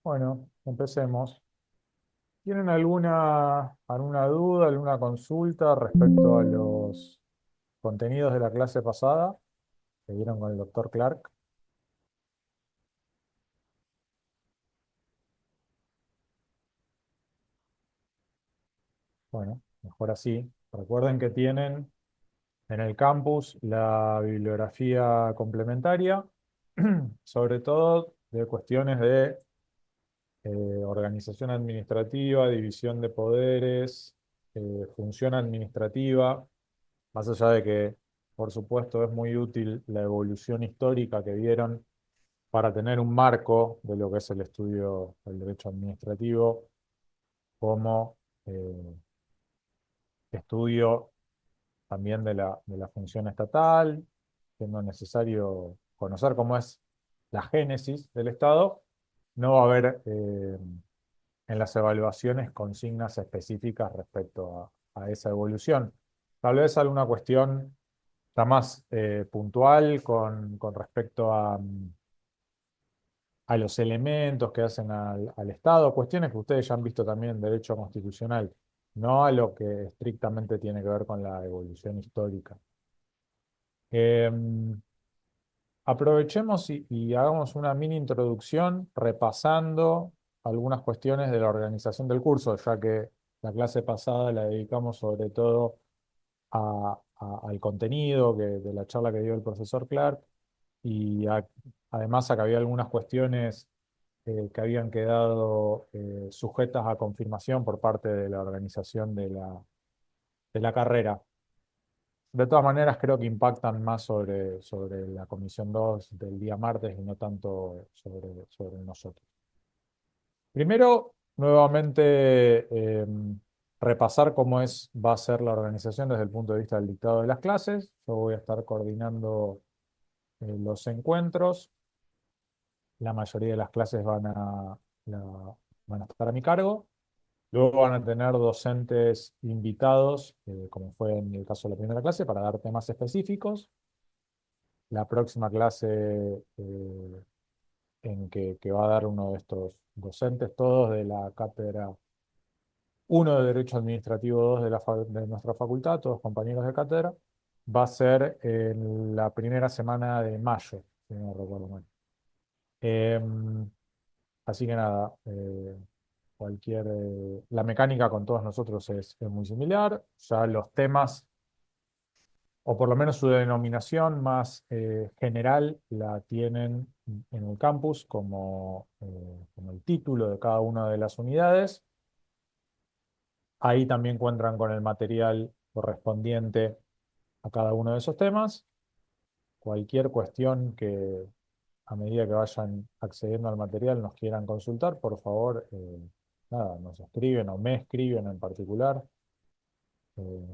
Bueno, empecemos. ¿Tienen alguna duda, alguna consulta respecto a los contenidos de la clase pasada que vieron con el doctor Clark? Bueno, mejor así. Recuerden que tienen en el campus la bibliografía complementaria, sobre todo de cuestiones de organización administrativa, división de poderes, función administrativa. Más allá de que, por supuesto, es muy útil la evolución histórica que vieron para tener un marco de lo que es el estudio del derecho administrativo como eh, estudio también de la función estatal, siendo necesario conocer cómo es la génesis del Estado, no va a haber en las evaluaciones consignas específicas respecto a esa evolución. Tal vez alguna cuestión está más puntual con respecto a los elementos que hacen al Estado, cuestiones que ustedes ya han visto también en derecho constitucional, no a lo que estrictamente tiene que ver con la evolución histórica. Eh, Aprovechemos y hagamos una mini introducción repasando algunas cuestiones de la organización del curso, ya que la clase pasada la dedicamos sobre todo al contenido de la charla que dio el profesor Clark y además acá había algunas cuestiones que habían quedado sujetas a confirmación por parte de la organización de la carrera. De todas maneras, creo que impactan más sobre la Comisión 2 del día martes y no tanto sobre nosotros. Primero, nuevamente, repasar cómo va a ser la organización desde el punto de vista del dictado de las clases. Yo voy a estar coordinando los encuentros. La mayoría de las clases van a estar a mi cargo. Luego van a tener docentes invitados, como fue en el caso de la primera clase, para dar temas específicos. La próxima clase que va a dar uno de estos docentes, todos de la cátedra, uno de Derecho Administrativo, dos de nuestra facultad, todos compañeros de cátedra, va a ser en la primera semana de mayo, si no recuerdo mal. Em, Así que nada, la mecánica con todos nosotros es muy similar. Ya los temas, o por lo menos su denominación más general, la tienen en el campus como el título de cada una de las unidades. Ahí también encuentran con el material correspondiente a cada uno de esos temas. Cualquier cuestión que a medida que vayan accediendo al material nos quieran consultar, por favor, nada, nos escriben o me escriben en particular. Eh,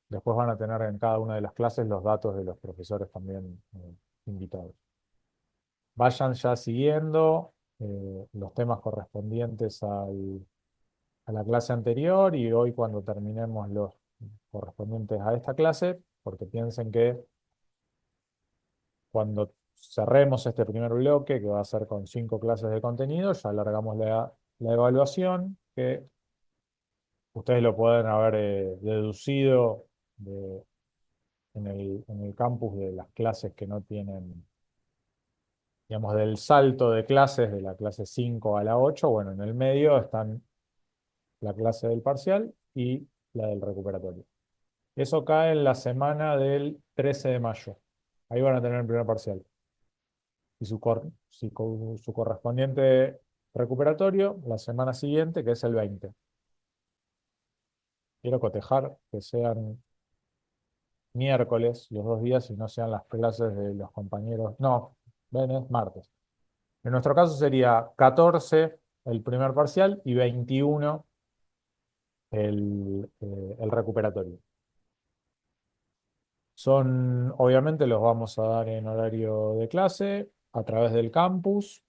Después van a tener en cada una de las clases los datos de los profesores también invitados. Vayan ya siguiendo los temas correspondientes a la clase anterior y hoy cuando terminemos los correspondientes a esta clase, porque piensen que cuando cerremos este primer bloque, que va a ser con 5 clases de contenido, ya alargamos la evaluación, que ustedes lo pueden haber deducido en el campus de las clases que no tienen, digamos, del salto de clases de la clase 5 a la 8. Bueno, en el medio están la clase del parcial y la del recuperatorio. Eso cae en la semana del 13 de mayo. Ahí van a tener el primer parcial. Y su correspondiente recuperatorio la semana siguiente, que es el 20. Quiero cotejar que sean miércoles los 2 días y no sean las clases de los compañeros. No, ven, es martes. En nuestro caso sería 14 el primer parcial y 21 el recuperatorio. Obviamente los vamos a dar en horario de clase a través del campus.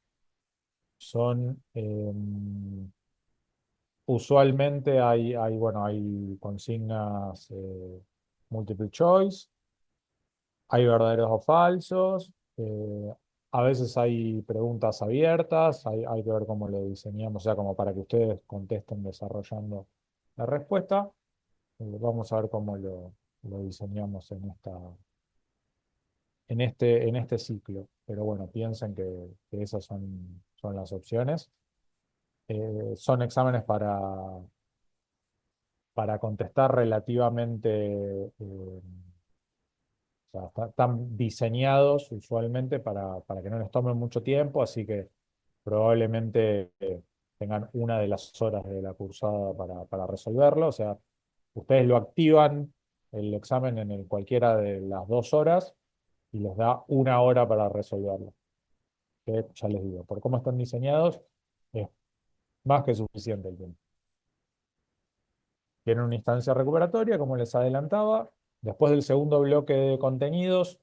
Usualmente bueno, hay consignas multiple choice, hay verdaderos o falsos. A veces hay preguntas abiertas, hay que ver cómo lo diseñamos, o sea, como para que ustedes contesten desarrollando la respuesta. Vamos a ver cómo lo diseñamos en este ciclo. Pero bueno, piensen que esas son las opciones. Son exámenes para contestar relativamente, o sea, están diseñados usualmente para que no les tomen mucho tiempo, así que probablemente tengan una de las horas de la cursada para resolverlo. O sea, ustedes lo activan el examen cualquiera de las 2 horas y les da una hora para resolverlo. Que ya les digo, por cómo están diseñados, es más que suficiente el tiempo. Tienen una instancia recuperatoria, como les adelantaba. Después del segundo bloque de contenidos,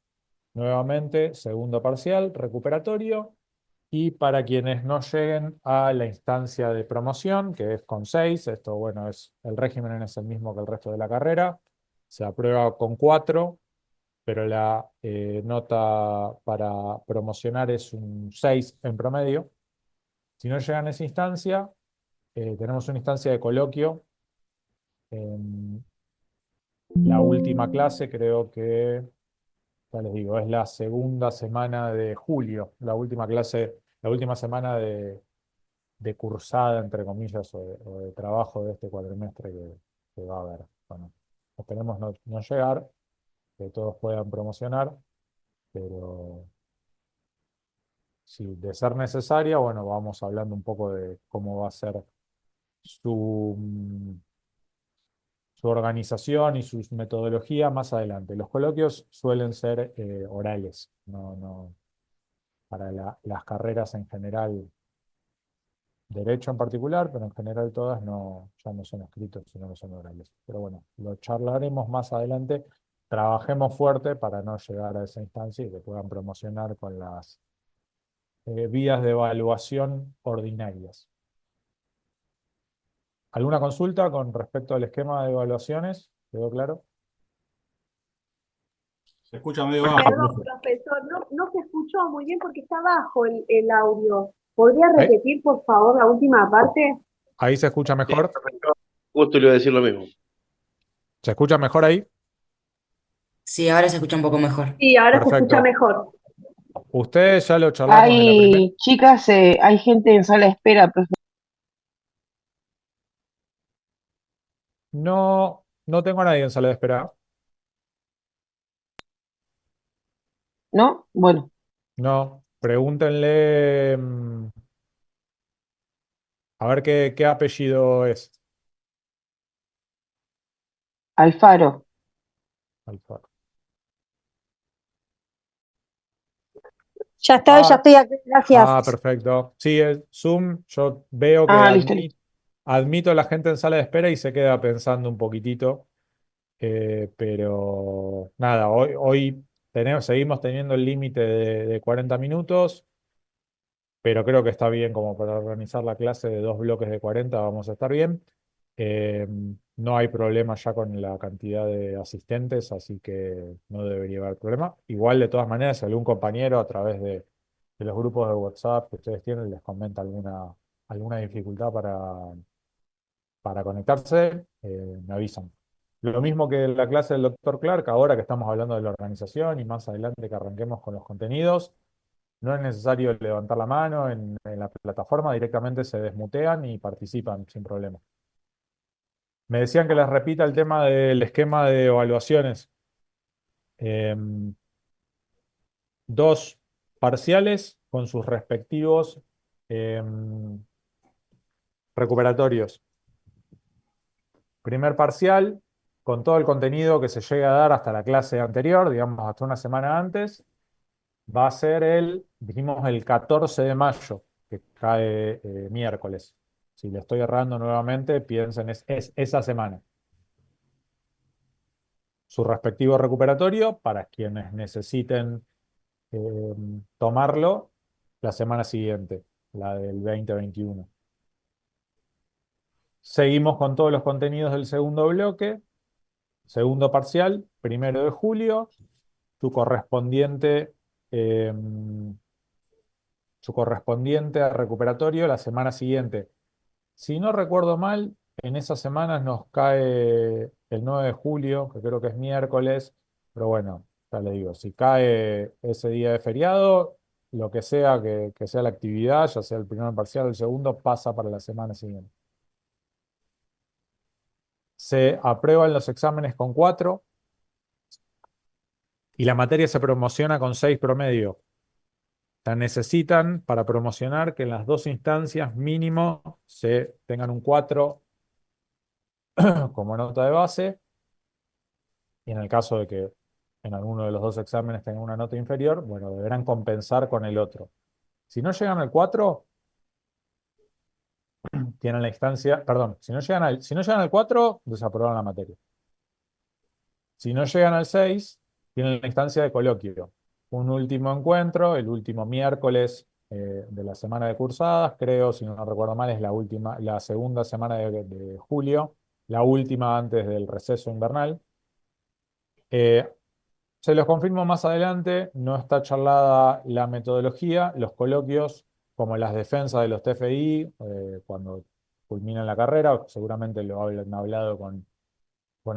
nuevamente, segundo parcial, recuperatorio. Y para quienes no lleguen a la instancia de promoción, que es con 6, esto, bueno, el régimen es el mismo que el resto de la carrera, se aprueba con 4, pero la nota para promocionar es un 6 en promedio. Si no llegan a esa instancia, tenemos una instancia de coloquio. En la última clase, creo que, ya les digo, es la segunda semana de julio, la última clase, la última semana de cursada, entre comillas, o de trabajo de este cuatrimestre que va a haber. Bueno, esperemos no llegar, que todos puedan promocionar, pero si de ser necesaria, bueno, vamos hablando un poco de cómo va a ser su, su organización y su metodología más adelante. Los coloquios suelen ser orales, no, para las carreras en general, derecho en particular, pero en general todas no, ya no son escritos, sino que son orales. Pero bueno, lo charlaremos más adelante. Trabajemos fuerte para no llegar a esa instancia y que puedan promocionar con las vías de evaluación ordinarias. ¿Alguna consulta con respecto al esquema de evaluaciones? ¿Quedó claro? Se escucha medio bajo, Perdón, profe. profesor, no se escuchó muy bien porque está bajo el audio. ¿Podría Ahí, repetir, por favor, la última parte? ahí se escucha Sí, mejor. perfecto. Justo le iba a decir lo mismo. ¿Se escucha mejor ahí? Sí, ahora se escucha un poco mejor. Sí, ahora se escucha Perfecto. mejor. Ustedes ya lo charlamos en la primera. Hay chicas, hay gente en sala de espera, profe, No, no tengo a nadie en sala de espera. ¿no? Bueno, No, pregúntenle a ver qué apellido es. Alfaro. Alfaro. Ya Ah, estoy aquí, gracias. perfecto. Sí, es Zoom. Yo veo que Ah, listo, listo. admito a la gente en sala de espera y se queda pensando un poquitito. Pero nada, hoy seguimos teniendo el límite de 40 minutos, pero creo que está bien como para organizar la clase de 2 bloques de 40, vamos a estar bien. Eh, no hay problema ya con la cantidad de asistentes, así que no debería haber problema. Igual, de todas maneras, si algún compañero a través de los grupos de WhatsApp que ustedes tienen les comenta alguna dificultad para conectarse, me avisan. Lo mismo que la clase del doctor Clark, ahora que estamos hablando de la organización y más adelante que arranquemos con los contenidos, no es necesario levantar la mano en la plataforma, directamente se desmutean y participan sin problema. Me decían que les repita el tema del esquema de evaluaciones. Em, 2 parciales con sus respectivos em, recuperatorios. Primer parcial con todo el contenido que se llegue a dar hasta la clase anterior, digamos hasta una semana antes, va a ser dijimos el 14 de mayo, que cae miércoles. Si le estoy errando nuevamente, piensen, es esa semana. Su respectivo recuperatorio para quienes necesiten eh, tomarlo la semana siguiente, la del 2021. Seguimos con todos los contenidos del segundo bloque, segundo parcial, 1 de julio, su correspondiente eh, su correspondiente al recuperatorio la semana siguiente. Si no recuerdo mal, en esas semanas nos cae el 9 de julio, que creo que es miércoles, pero bueno, ya le digo, si cae ese día de feriado, lo que sea que sea la actividad, ya sea el primer parcial o el segundo, pasa para la semana siguiente. Se aprueban los exámenes con 4 y la materia se promociona con 6 promedio. O sea, necesitan para promocionar que en las dos instancias mínimo se tengan un 4 como nota de base, y en el caso de que en alguno de los dos exámenes tengan una nota inferior, bueno, deberán compensar con el otro. Si no llegan al 4, tienen la instancia, perdón, si no llegan al 4, desaprueban la materia. Si no llegan al 6, tienen la instancia de coloquio. Un último encuentro, el último miércoles de la semana de cursadas, creo, si no recuerdo mal, es la segunda semana de julio, la última antes del receso invernal. Eh, Se los confirmo más adelante, no está charlada la metodología, los coloquios, como las defensas de los TFI, cuando culminan la carrera, seguramente lo han hablado con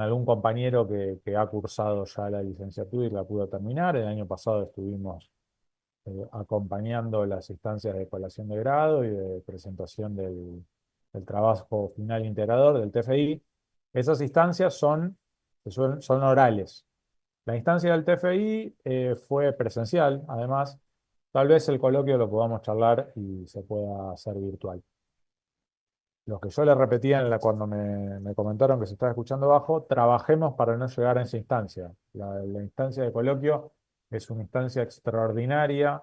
algún compañero que ha cursado ya la licenciatura y la pudo terminar. El año pasado estuvimos acompañando las instancias de colación de grado y de presentación del trabajo final integrador del TFI. Esas instancias son orales. La instancia del TFI fue presencial, además. Tal vez el coloquio lo podamos charlar y se pueda hacer virtual. Lo que yo le repetía cuando me comentaron que se estaba escuchando bajo, trabajemos para no llegar a esa instancia. La instancia de coloquio es una instancia extraordinaria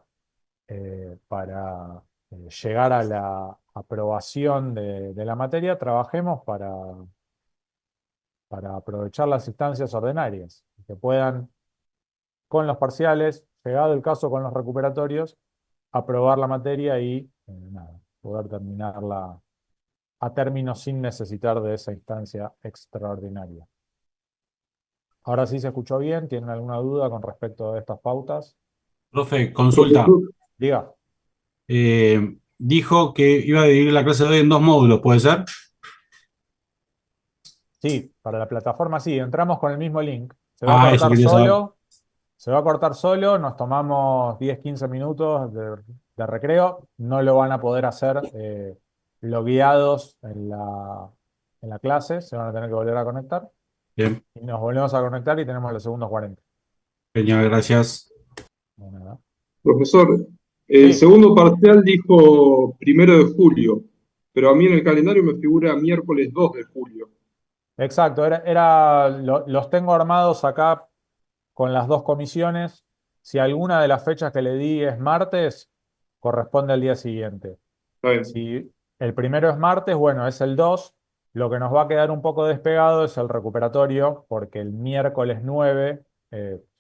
para llegar a la aprobación de la materia. Trabajemos para aprovechar las instancias ordinarias, que puedan, con los parciales, llegado el caso con los recuperatorios, aprobar la materia y nada, poder terminarla a término sin necesitar de esa instancia extraordinaria. Ahora sí se escuchó bien, ¿tienen alguna duda con respecto a estas pautas? Profe, consulta. Diga. Dijo que iba a dividir la clase de hoy en dos módulos, ¿puede ser? Sí, para la plataforma sí, entramos con el mismo link. Se va a Eso cortar quería saber. solo, se va a cortar solo, nos tomamos 10-15 minutos de recreo, no lo van a poder hacer logueados en la clase, se van a tener que volver a conectar Bien, y nos volvemos a conectar y tenemos los segundos 40. genial, gracias. De nada. Profesor, el Sí, segundo parcial dijo 1 de julio, pero a mí en el calendario me figura miércoles 2 de julio. exacto, los tengo armados acá con las dos comisiones. Si alguna de las fechas que le di es martes, corresponde al día siguiente. Está bien. Si el primero es martes, bueno, es el 2. Lo que nos va a quedar un poco despegado es el recuperatorio, porque el miércoles 9,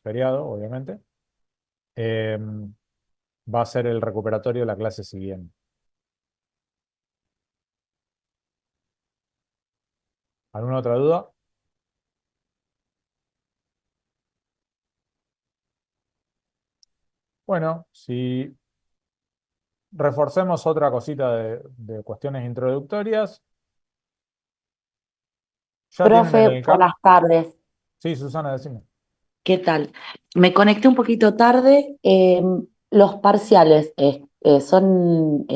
feriado, obviamente, eh, va a ser el recuperatorio de la clase siguiente. ¿Alguna otra duda? Bueno, si reforcemos otra cosita de cuestiones introductorias, ya tienen en Profe, el buenas tardes. Sí, Susana, decime. ¿Qué tal? Me conecté un poquito tarde. Los parciales son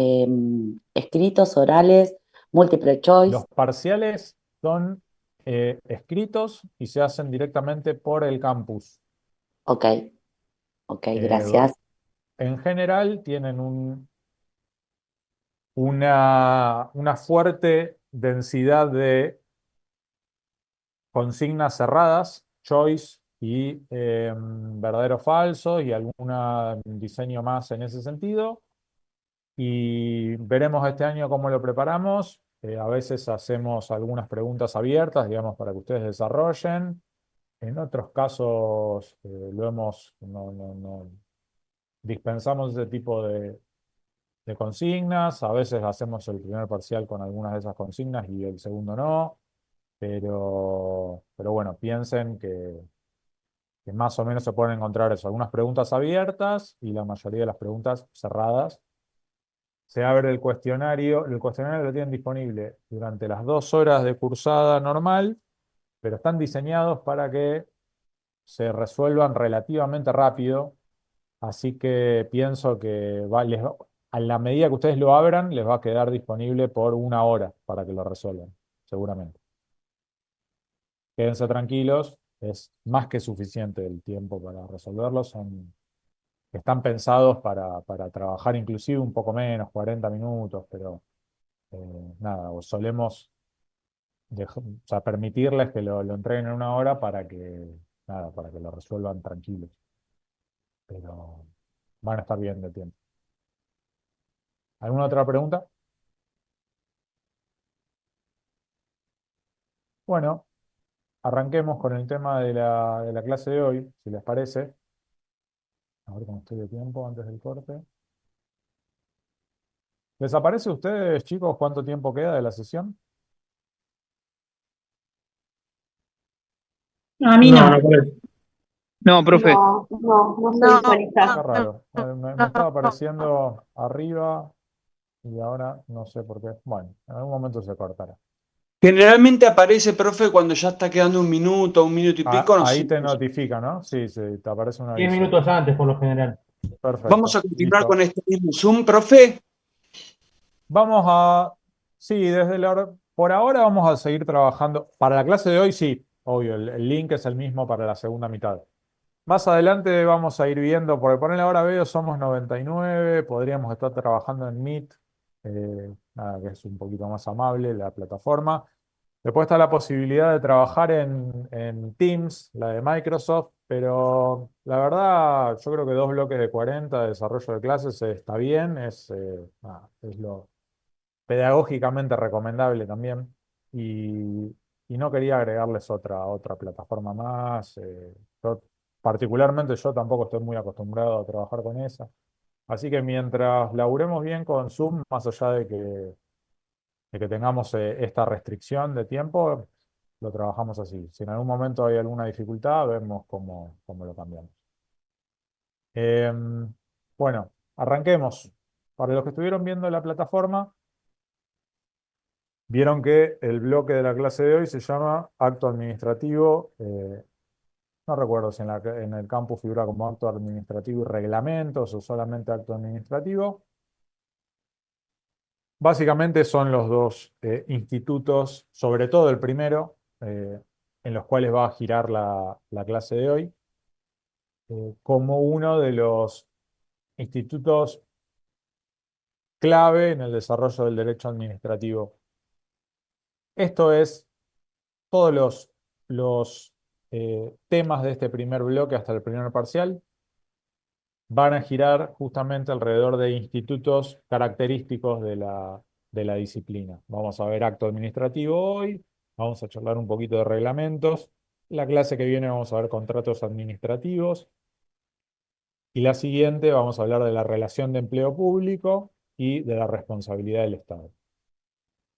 escritos, orales, multiple choice. Los parciales son escritos y se hacen directamente por el campus. Ok, ok, Eh, gracias. en general tienen una fuerte densidad de consignas cerradas, choice y verdadero o falso, y algún diseño más en ese sentido. Y veremos este año cómo lo preparamos. A veces hacemos algunas preguntas abiertas, digamos, para que ustedes desarrollen. En otros casos no dispensamos ese tipo de consignas. A veces hacemos el primer parcial con algunas de esas consignas y el segundo no. Pero bueno, piensen que más o menos se pueden encontrar eso, algunas preguntas abiertas y la mayoría de las preguntas cerradas. se abre el cuestionario lo tienen disponible durante las 2 horas de cursada normal, pero están diseñados para que se resuelvan relativamente rápido, así que pienso que a la medida que ustedes lo abran, les va a quedar disponible por 1 hora para que lo resuelvan, seguramente. Quédense tranquilos, es más que suficiente el tiempo para resolverlos, están pensados para trabajar inclusive un poco menos, 40 minutos, pero nada, o solemos o sea, permitirles que lo entreguen en 1 hora nada, para que lo resuelvan tranquilos, pero van a estar bien de tiempo. ¿Alguna otra pregunta? Bueno, arranquemos con el tema de la clase de hoy, si les parece. A ver cómo estoy de tiempo antes del corte. ¿Les aparece a ustedes, chicos, cuánto tiempo queda de la sesión? A mí No, no. no parece. No, profe. No se No, visualiza. Qué raro. Me estaba apareciendo arriba y ahora no sé por qué. Bueno, en algún momento se cortará. Generalmente aparece, profe, cuando ya está quedando un minuto y pico, no Ahí sé. te notifica, ¿no? Sí, sí, te aparece un 10 aviso ahí. minutos antes, por lo general. Vamos Perfecto, a continuar con listo. este mismo Zoom, profe. Vamos a, sí, por ahora vamos a seguir trabajando. Para la clase de hoy, sí, obvio, el link es el mismo para la segunda mitad. Más adelante vamos a ir viendo, porque por ahora veo somos 99, podríamos estar trabajando en Meet, nada, que es un poquito más amable la plataforma. Después está la posibilidad de trabajar en Teams, la de Microsoft, pero la verdad yo creo que 2 bloques de 40 de desarrollo de clases está bien, es lo pedagógicamente recomendable también. Y no quería agregarles otra plataforma más. Particularmente yo tampoco estoy muy acostumbrado a trabajar con esa. Así que mientras laburemos bien con Zoom, más allá de que tengamos esta restricción de tiempo, lo trabajamos así. Si en algún momento hay alguna dificultad, vemos cómo lo cambiamos. Bueno, arranquemos. Para los que estuvieron viendo la plataforma, vieron que el bloque de la clase de hoy se llama acto administrativo. No recuerdo si en el campus figura como acto administrativo y reglamentos o solamente acto administrativo. Básicamente son los dos institutos, sobre todo el primero, en los cuales va a girar la clase de hoy, como uno de los institutos clave en el desarrollo del derecho administrativo. Esto es todos los temas de este primer bloque hasta el primer parcial van a girar justamente alrededor de institutos característicos de la disciplina. Vamos a ver acto administrativo hoy, vamos a charlar un poquito de reglamentos. La clase que viene vamos a ver contratos administrativos. Y la siguiente vamos a hablar de la relación de empleo público y de la responsabilidad del Estado.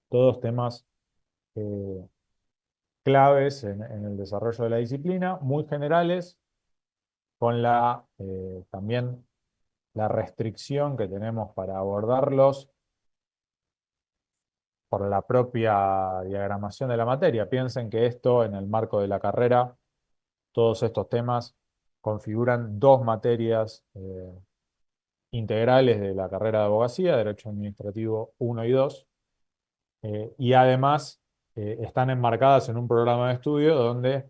Todos temas claves en el desarrollo de la disciplina, muy generales, con también la restricción que tenemos para abordarlos por la propia diagramación de la materia. Piensen que esto, en el marco de la carrera, todos estos temas configuran 2 materias integrales de la carrera de abogacía, Derecho Administrativo 1 y 2, y además están enmarcadas en un programa de estudio donde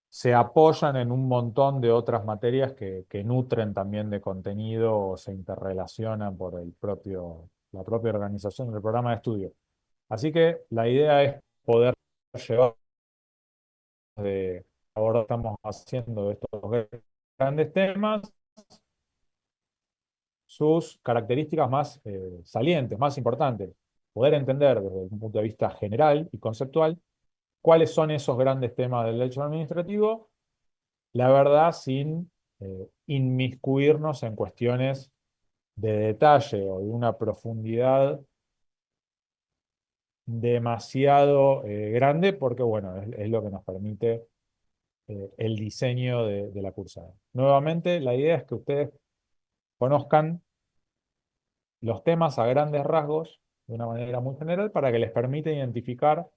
se apoyan en un montón de otras materias que nutren también de contenido o se interrelacionan por la propia organización del programa de estudio. Así que la idea es poder llevar ahora estamos haciendo estos grandes temas, sus características más salientes, más importantes, poder entender desde un punto de vista general y conceptual cuáles son esos grandes temas del derecho administrativo, la verdad sin inmiscuirnos en cuestiones de detalle o de una profundidad demasiado grande, porque bueno, es lo que nos permite el diseño de la cursada. Nuevamente, la idea es que ustedes conozcan los temas a grandes rasgos, de una manera muy general, para que les permita identificar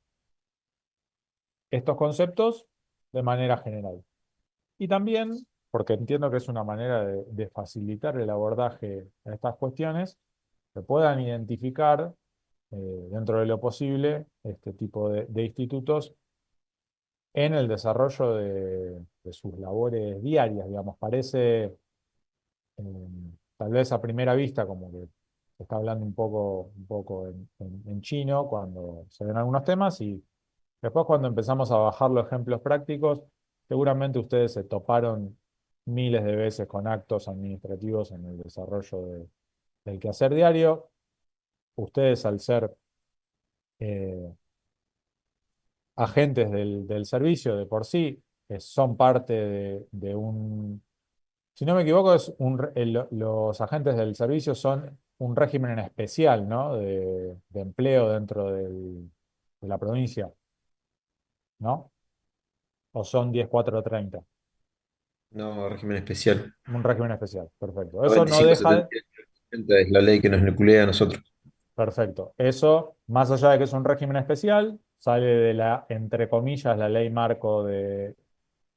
estos conceptos de manera general. Y también, porque entiendo que es una manera de facilitar el abordaje a estas cuestiones, que puedan identificar, dentro de lo posible, este tipo de institutos en el desarrollo de sus labores diarias, digamos. Parece, tal vez a primera vista, como que se está hablando un poco en chino cuando se ven algunos temas, y después cuando empezamos a bajar los ejemplos prácticos, seguramente ustedes se toparon miles de veces con actos administrativos en el desarrollo del quehacer diario. Ustedes, al ser eh, agentes del servicio de por sí, son parte de un, si no me equivoco, los agentes del servicio son un régimen especial, ¿no? De empleo dentro de la provincia, ¿no? ¿O son 10.430? No, régimen especial. Un régimen especial, perfecto. Eso no 95, deja, 78, 80 es la ley que nos nuclea a nosotros. perfecto. Eso, más allá de que es un régimen especial, sale de la, entre comillas, la ley marco de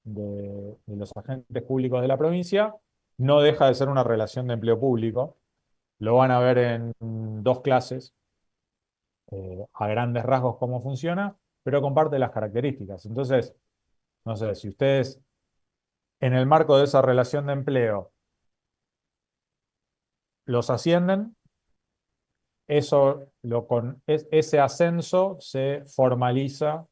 los agentes públicos de la provincia, no deja de ser una relación de empleo público. Lo van a ver en dos clases, a grandes rasgos cómo funciona, pero comparte las características. Entonces, no sé, si ustedes en el marco de esa relación de empleo los ascienden, ese ascenso se formaliza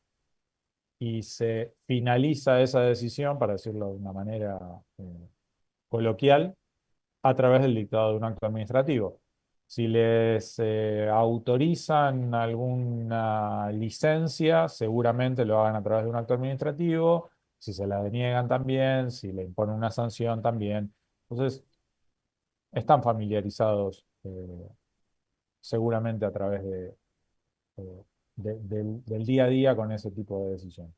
y se finaliza esa decisión, para decirlo de una manera coloquial, a través del dictado de un acto administrativo. Si les autorizan alguna licencia, seguramente lo hagan a través de un acto administrativo. Si se la deniegan también, si le imponen una sanción también. Entonces, están familiarizados, seguramente a través eh, del día a día con ese tipo de decisión.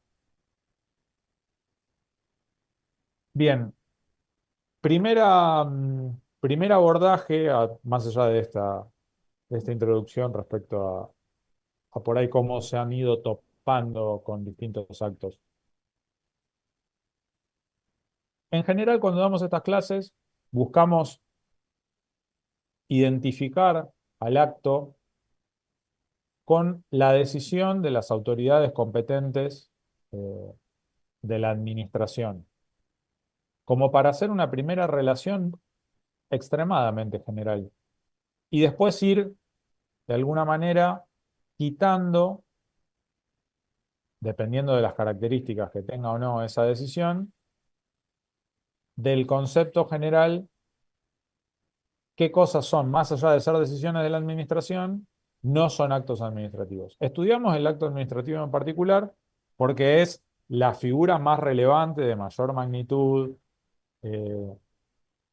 Bien, primer abordaje, más allá de esta introducción respecto a por ahí cómo se han ido topando con distintos actos. En general, cuando damos estas clases, buscamos identificar al acto con la decisión de las autoridades competentes de la administración, como para hacer una primera relación extremadamente general. Y después ir, de alguna manera, quitando, dependiendo de las características que tenga o no esa decisión, del concepto general qué cosas son, más allá de ser decisiones de la administración, no son actos administrativos. Estudiamos el acto administrativo en particular porque es la figura más relevante, de mayor magnitud, eh,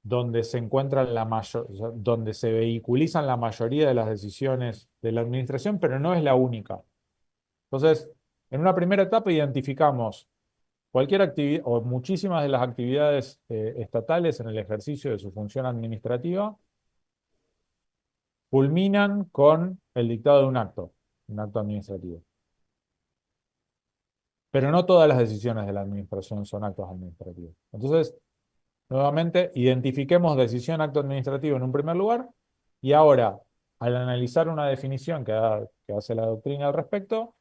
donde se encuentran o sea, donde se vehiculizan la mayoría de las decisiones de la administración, pero no es la única. Entonces, en una primera etapa identificamos cualquier actividad o muchísimas de las actividades estatales en el ejercicio de su función administrativa culminan con el dictado de un acto administrativo. Pero no todas las decisiones de la administración son actos administrativos. Entonces, nuevamente, identifiquemos decisión, acto administrativo en un primer lugar, y ahora, al analizar una definición que hace la doctrina al respecto,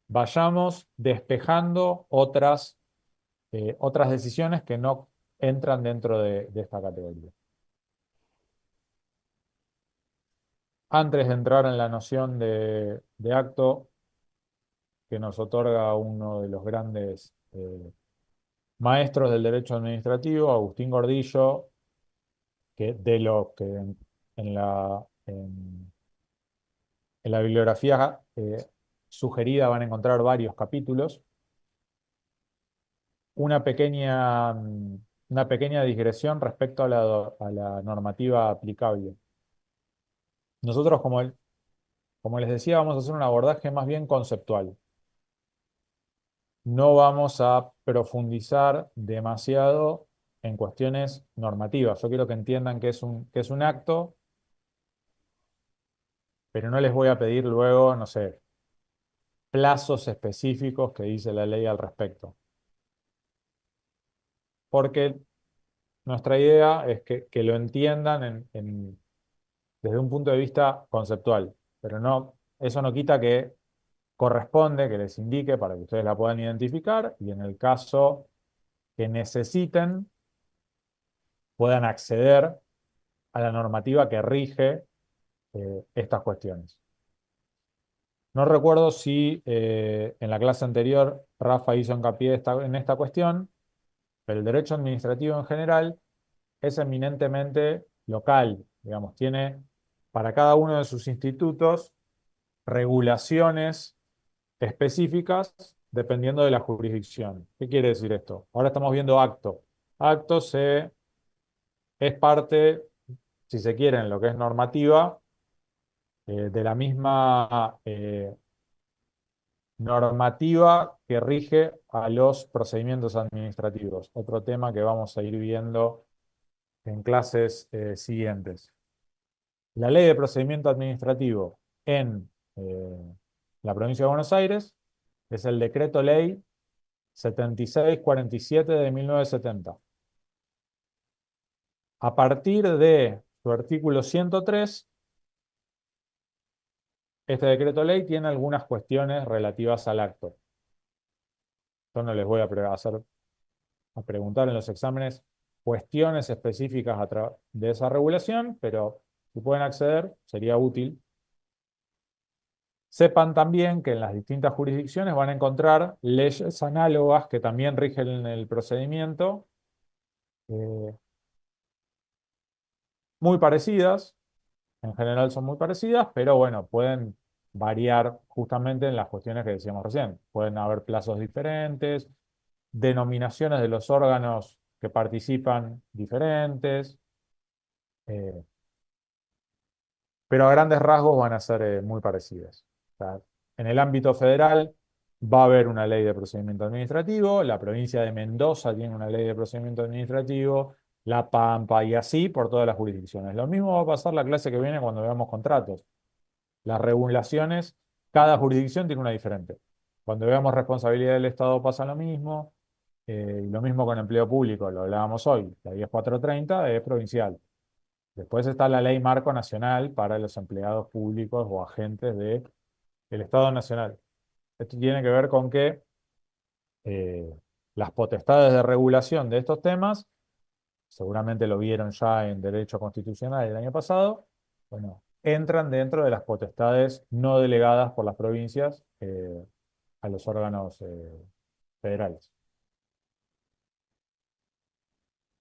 vayamos despejando otras decisiones que no entran dentro de esta categoría. Antes de entrar en la noción de acto que nos otorga uno de los grandes maestros del derecho administrativo, Agustín Gordillo, que de lo que en la bibliografía sugerida van a encontrar varios capítulos, una pequeña, una pequeña digresión respecto a la normativa aplicable. Nosotros, como les decía, vamos a hacer un abordaje más bien conceptual. No vamos a profundizar demasiado en cuestiones normativas. Yo quiero que entiendan que es un acto pero no les voy a pedir luego, no sé, plazos específicos que dice la ley al respecto. Porque nuestra idea es que lo entiendan desde un punto de vista conceptual, pero no, eso no quita que corresponde que les indique para que ustedes la puedan identificar y en el caso que necesiten puedan acceder a la normativa que rige estas cuestiones. No recuerdo si en la clase anterior Rafa hizo hincapié en esta cuestión, pero el derecho administrativo en general es eminentemente local, digamos, tiene para cada uno de sus institutos regulaciones específicas dependiendo de la jurisdicción. ¿Qué quiere decir esto? Ahora estamos viendo acto. Acto es parte, si se quiere, en lo que es normativa, de la misma normativa que rige a los procedimientos administrativos. Otro tema que vamos a ir viendo en clases siguientes. La ley de procedimiento administrativo en la provincia de Buenos Aires es el decreto ley 7647 de 1970. A partir de su artículo 103, este decreto ley tiene algunas cuestiones relativas al acto. Yo no les voy a preguntar en los exámenes cuestiones específicas de esa regulación, pero si pueden acceder, sería útil. Sepan también que en las distintas jurisdicciones van a encontrar leyes análogas que también rigen el procedimiento, eh, muy parecidas, en general son muy parecidas, pero bueno, pueden variar justamente en las cuestiones que decíamos recién. Pueden haber plazos diferentes, denominaciones de los órganos que participan diferentes, eh, pero a grandes rasgos van a ser muy parecidas. O sea, en el ámbito federal va a haber una ley de procedimiento administrativo, la provincia de Mendoza tiene una ley de procedimiento administrativo, La Pampa y así por todas las jurisdicciones. Lo mismo va a pasar la clase que viene cuando veamos contratos. Las regulaciones, cada jurisdicción tiene una diferente. Cuando veamos responsabilidad del Estado pasa lo mismo, y lo mismo con empleo público, lo hablábamos hoy, la 10430 es provincial. Después está la ley marco nacional para los empleados públicos o agentes del Estado Nacional. Esto tiene que ver con que eh, las potestades de regulación de estos temas, seguramente lo vieron ya en Derecho Constitucional el año pasado, bueno, entran dentro de las potestades no delegadas por las provincias a los órganos federales.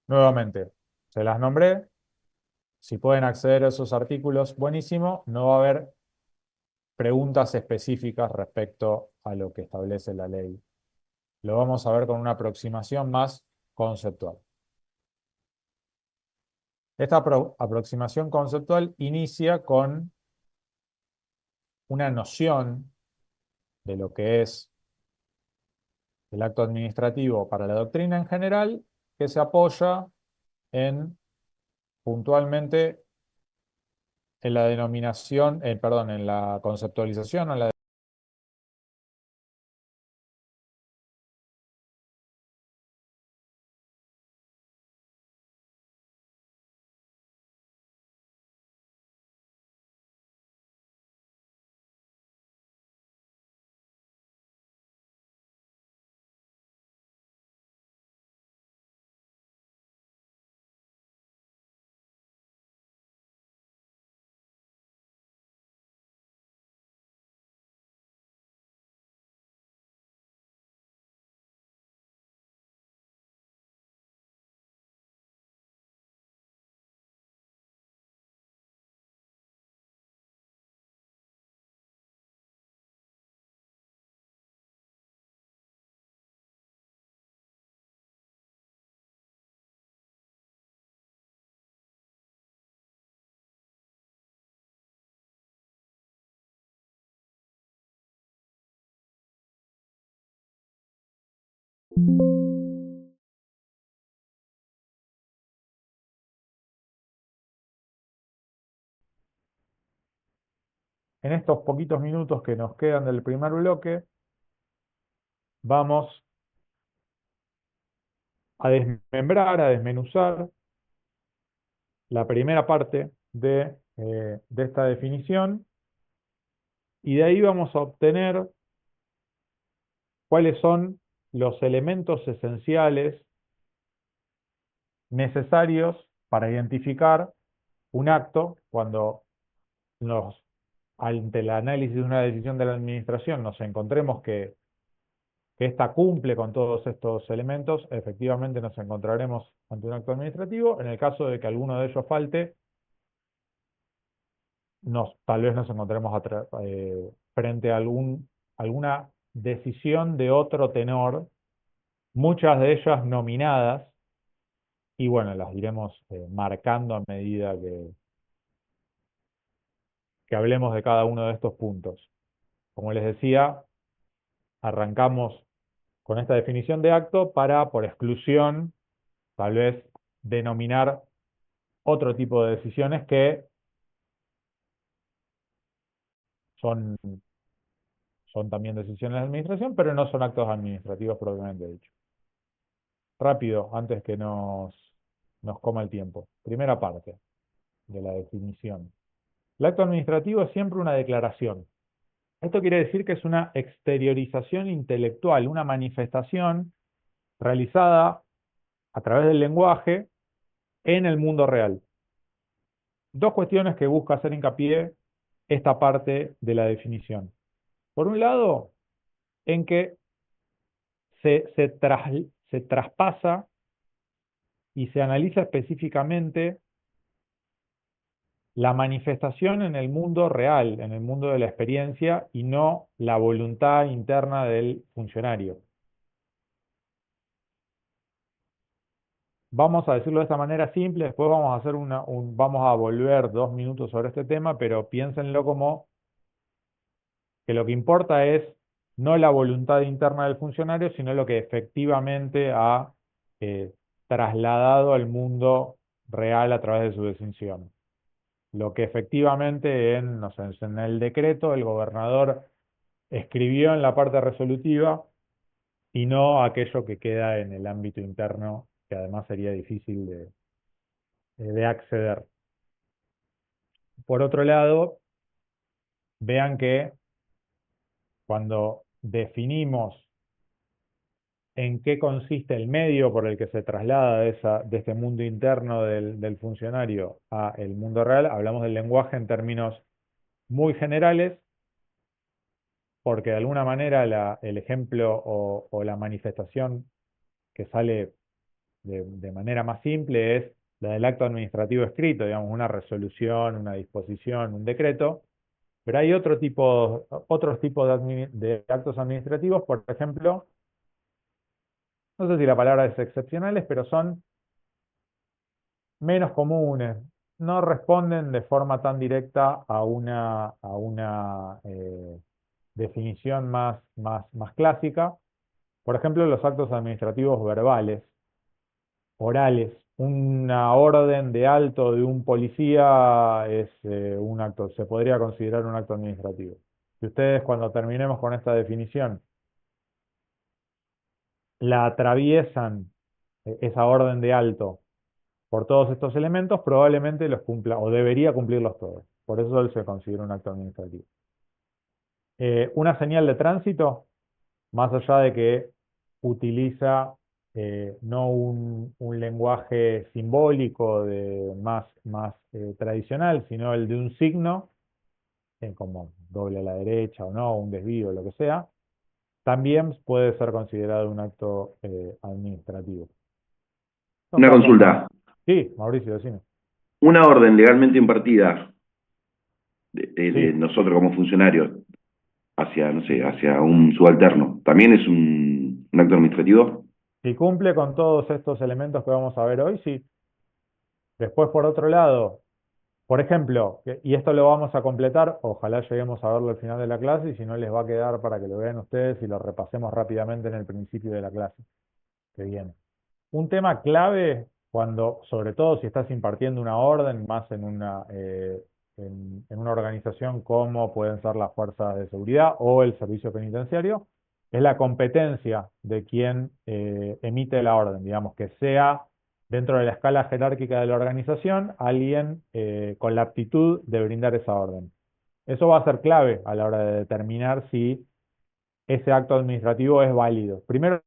Nuevamente, se las nombré. Si pueden acceder a esos artículos, buenísimo. No va a haber preguntas específicas respecto a lo que establece la ley. Lo vamos a ver con una aproximación más conceptual. Esta aproximación conceptual inicia con una noción de lo que es el acto administrativo para la doctrina en general, que se apoya en puntualmente en la denominación, perdón, en la conceptualización o en la en estos poquitos minutos que nos quedan del primer bloque, vamos a desmembrar, a desmenuzar la primera parte de esta definición, y de ahí vamos a obtener cuáles son los elementos esenciales necesarios para identificar un acto cuando ante el análisis de una decisión de la administración nos encontremos que ésta cumple con todos estos elementos, efectivamente nos encontraremos ante un acto administrativo. En el caso de que alguno de ellos falte, tal vez nos encontremos frente a alguna decisión de otro tenor, muchas de ellas nominadas, y bueno, las iremos marcando a medida que hablemos de cada uno de estos puntos. Como les decía, arrancamos con esta definición de acto para, por exclusión, tal vez denominar otro tipo de decisiones que son, son también decisiones de administración, pero no son actos administrativos propiamente dicho. Rápido, antes que nos coma el tiempo. Primera parte de la definición. El acto administrativo es siempre una declaración. Esto quiere decir que es una exteriorización intelectual, una manifestación realizada a través del lenguaje en el mundo real. Dos cuestiones que busca hacer hincapié esta parte de la definición. Por un lado, en que se traspasa y se analiza específicamente la manifestación en el mundo real, en el mundo de la experiencia, y no la voluntad interna del funcionario. Vamos a decirlo de esta manera simple, después vamos a hacer vamos a volver 2 minutos sobre este tema, pero piénsenlo como que lo que importa es no la voluntad interna del funcionario, sino lo que efectivamente ha trasladado al mundo real a través de su decisión. Lo que efectivamente no sé, en el decreto el gobernador escribió en la parte resolutiva y no aquello que queda en el ámbito interno, que además sería difícil de acceder. Por otro lado, vean que cuando definimos en qué consiste el medio por el que se traslada de este mundo interno del funcionario a el mundo real, hablamos del lenguaje en términos muy generales, porque de alguna manera el ejemplo o la manifestación que sale de manera más simple es la del acto administrativo escrito, digamos, una resolución, una disposición, un decreto, pero hay otros tipos de actos administrativos, por ejemplo, no sé si la palabra es excepcionales, pero son menos comunes, no responden de forma tan directa a una definición más clásica. Por ejemplo, los actos administrativos verbales, orales. Una orden de alto de un policía es un acto, se podría considerar un acto administrativo. Si ustedes, cuando terminemos con esta definición, la atraviesan, esa orden de alto, por todos estos elementos, probablemente los cumpla o debería cumplirlos todos. Por eso él se considera un acto administrativo. Una señal de tránsito, más allá de que utiliza no un lenguaje simbólico más tradicional, sino el de un signo, como doble a la derecha o no, un desvío, lo que sea, también puede ser considerado un acto administrativo. Una consulta. Sí, Mauricio, decime. Una orden legalmente impartida de Sí. nosotros como funcionarios hacia, no sé, hacia un subalterno, ¿también es un acto administrativo? Si cumple con todos estos elementos que vamos a ver hoy, sí. Después, por otro lado, por ejemplo, y esto lo vamos a completar, ojalá lleguemos a verlo al final de la clase, y si no les va a quedar para que lo vean ustedes y lo repasemos rápidamente en el principio de la clase que viene. Un tema clave sobre todo si estás impartiendo una orden, más en en una organización como pueden ser las fuerzas de seguridad o el servicio penitenciario, es la competencia de quien emite la orden, digamos, que sea dentro de la escala jerárquica de la organización alguien con la aptitud de brindar esa orden. Eso va a ser clave a la hora de determinar si ese acto administrativo es válido. Primero,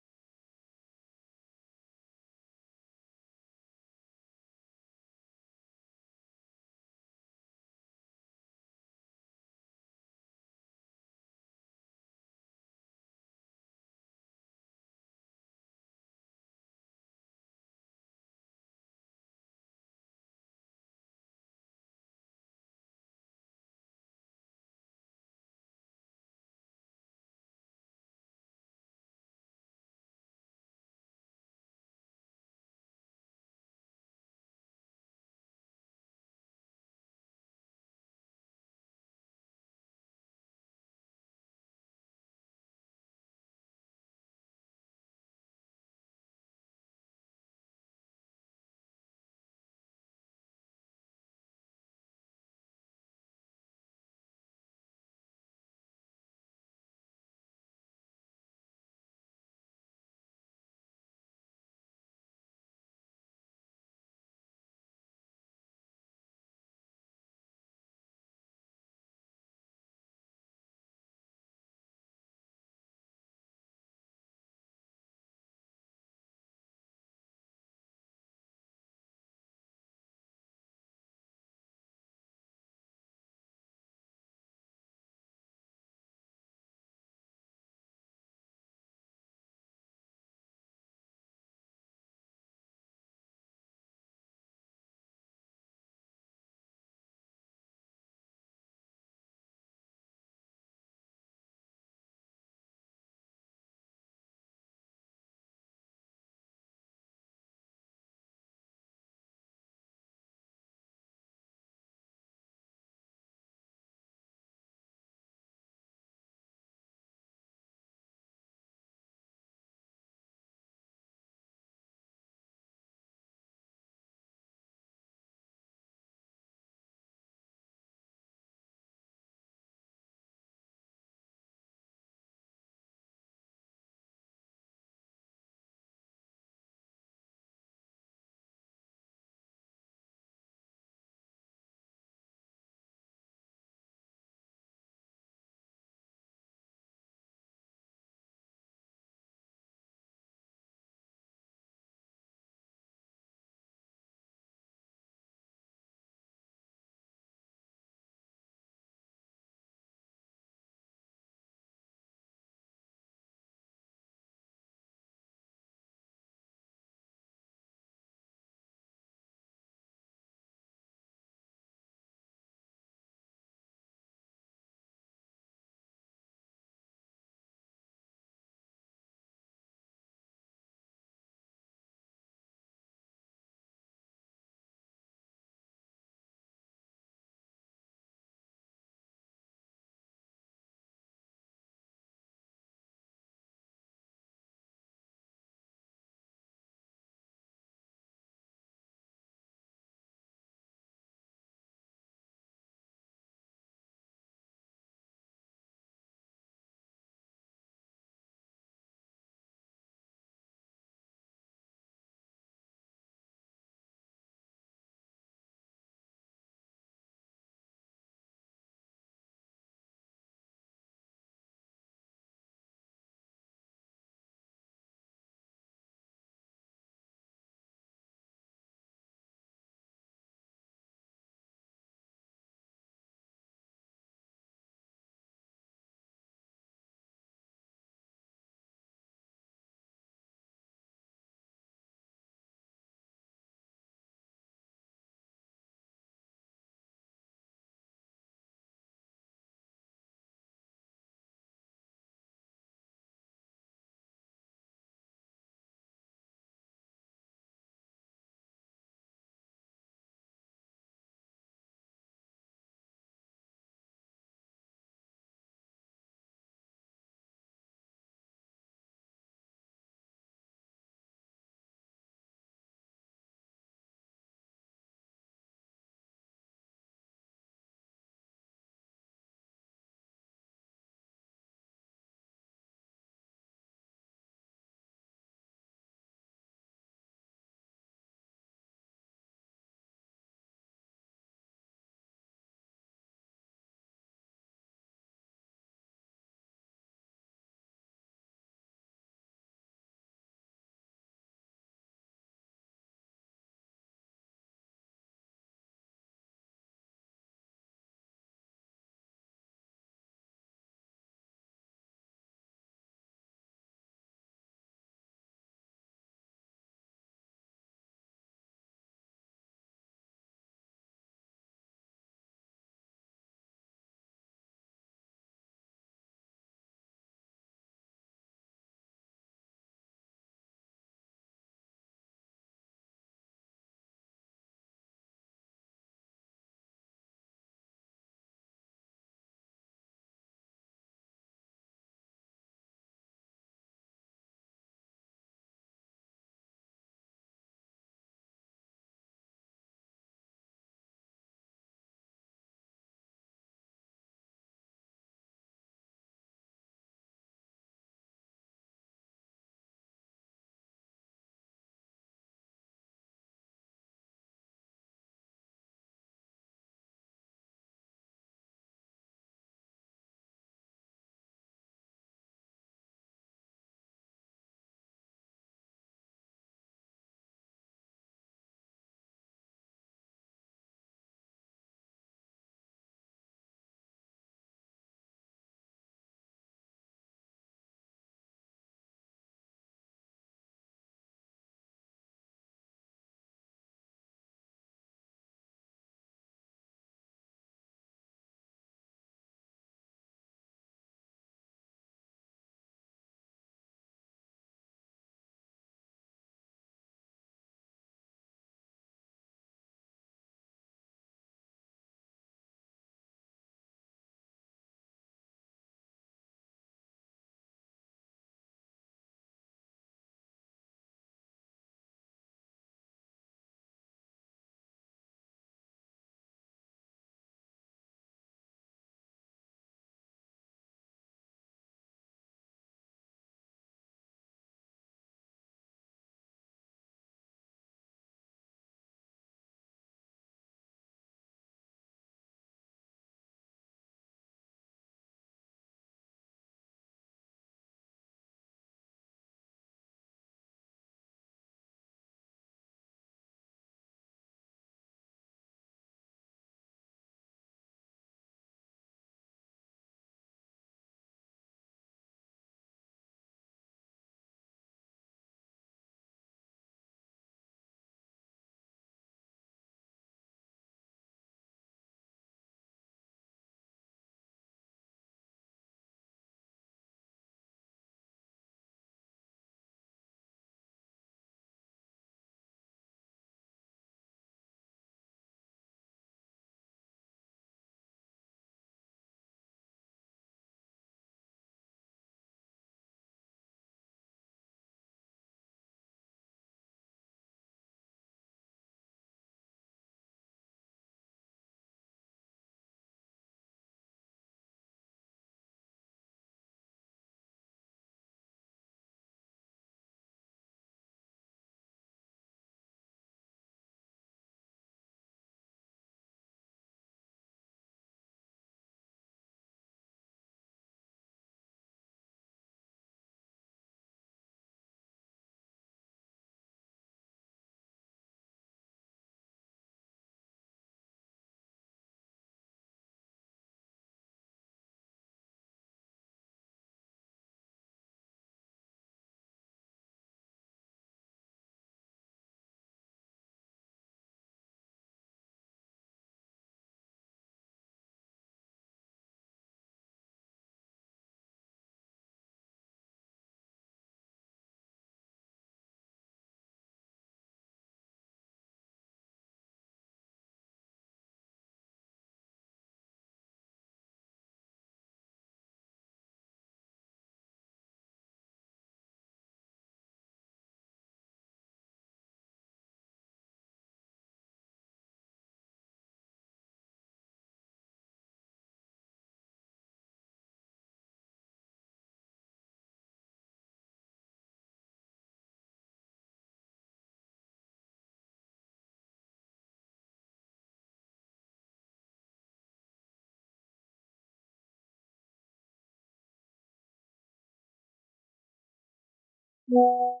Hola,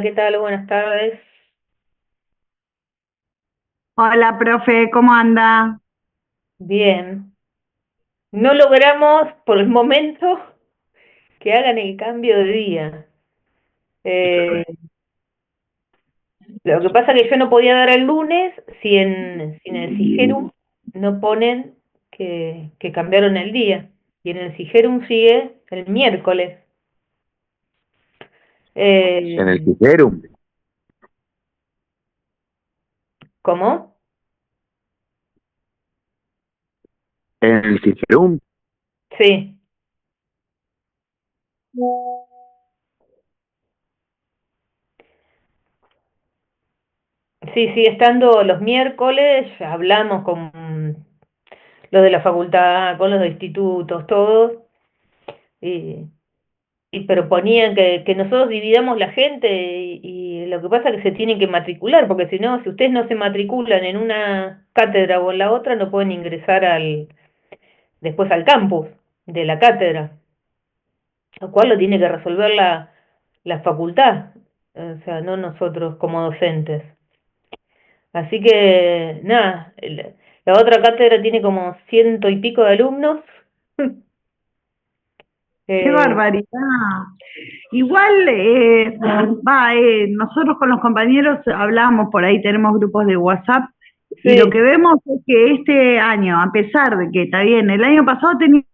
¿qué tal? Buenas tardes. Hola, profe, ¿cómo anda? Bien. No logramos por el momento que hagan el cambio de día. Eh, lo que pasa es que yo no podía dar el lunes si en el Sigerum no ponen que cambiaron el día. Y en el Sigerum sigue el miércoles. En el Eh, Cicerum. ¿Cómo? En el Cicerum. Sí. Sí, sigue estando los miércoles, ya hablamos con los de la facultad, con los de institutos, todos, y, y proponían que nosotros dividamos la gente y lo que pasa es que se tienen que matricular, porque si no, si ustedes no se matriculan en una cátedra o en la otra, no pueden ingresar después al campus de la cátedra, lo cual lo tiene que resolver la facultad, o sea, no nosotros como docentes. Así que, nada, la otra cátedra tiene como ciento y pico de alumnos. ¡Qué Eh, barbaridad! Igual, nosotros con los compañeros hablamos por ahí, tenemos grupos de WhatsApp, y lo que sí, vemos es que este año, a pesar de que está bien, el año pasado teníamos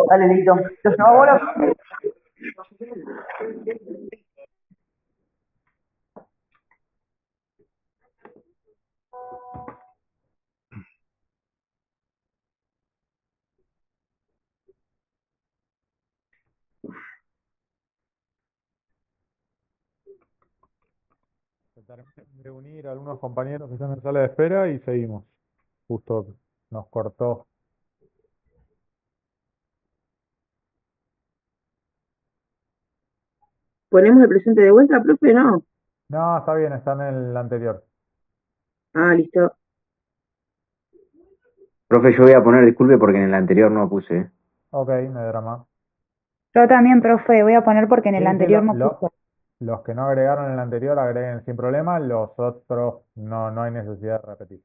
Dale, Lito. ¿Los ahora? Se terminan de reunir algunos compañeros que están en sala de espera y seguimos. Justo nos cortó. ¿Ponemos el presente de vuelta, profe? No. No, está bien, está en el anterior. Ah, listo. Profe, yo voy a poner disculpe porque en el anterior no puse. Ok, no hay drama. Yo también, profe, voy a poner porque en el Sí, sí, anterior no puse. los que no agregaron en el anterior agreguen sin problema, los otros no hay necesidad de repetir.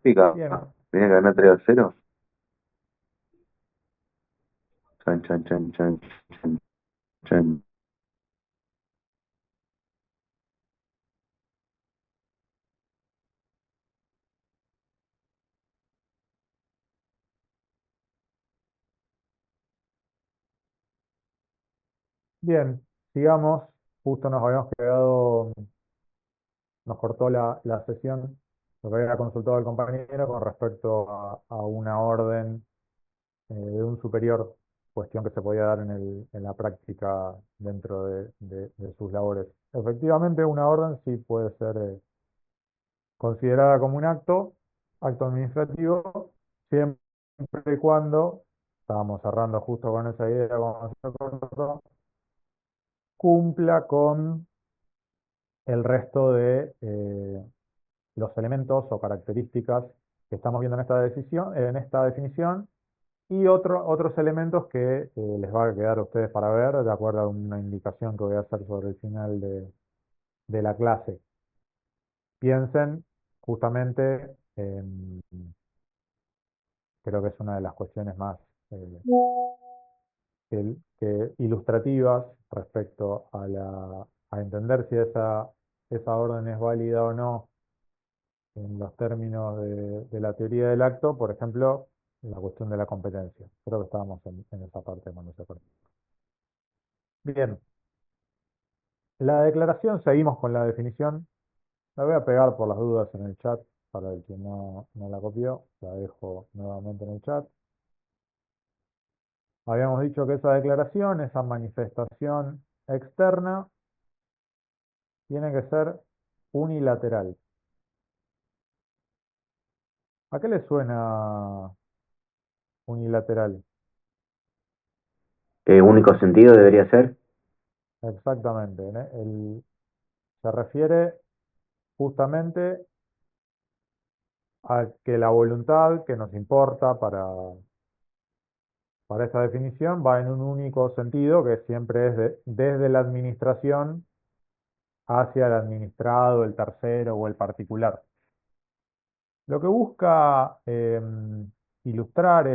Pica, Bien, tenía que ganar 3-0. Chan, chan, chan, chan, chan, chan. bien, sigamos. Justo nos habíamos quedado, nos cortó la sesión, lo que había consultado el compañero con respecto a una orden de un superior, cuestión que se podía dar en la práctica dentro de sus labores. Efectivamente, una orden sí puede ser considerada como un acto administrativo, siempre y cuando, estábamos cerrando justo con esa idea, cuando se cortó, cumpla con el resto de los elementos o características que estamos viendo en esta decisión, en esta definición, y otros elementos que les va a quedar a ustedes para ver, de acuerdo a una indicación que voy a hacer sobre el final de la clase. Piensen justamente en, creo que es una de las cuestiones más eh, que ilustrativas respecto a entender si esa orden es válida o no en los términos de la teoría del acto, por ejemplo, la cuestión de la competencia. Creo que estábamos en esa parte cuando se cortó. Bien, la declaración, seguimos con la definición. La voy a pegar por las dudas en el chat para el que no la copió. La dejo nuevamente en el chat. Habíamos dicho que esa declaración, esa manifestación externa, tiene que ser unilateral. ¿A qué le suena unilateral? Único sentido debería ser. Exactamente. Se refiere justamente a que la voluntad que nos importa para esta definición va en un único sentido, que siempre es desde la administración hacia el administrado, el tercero o el particular. Lo que busca ilustrar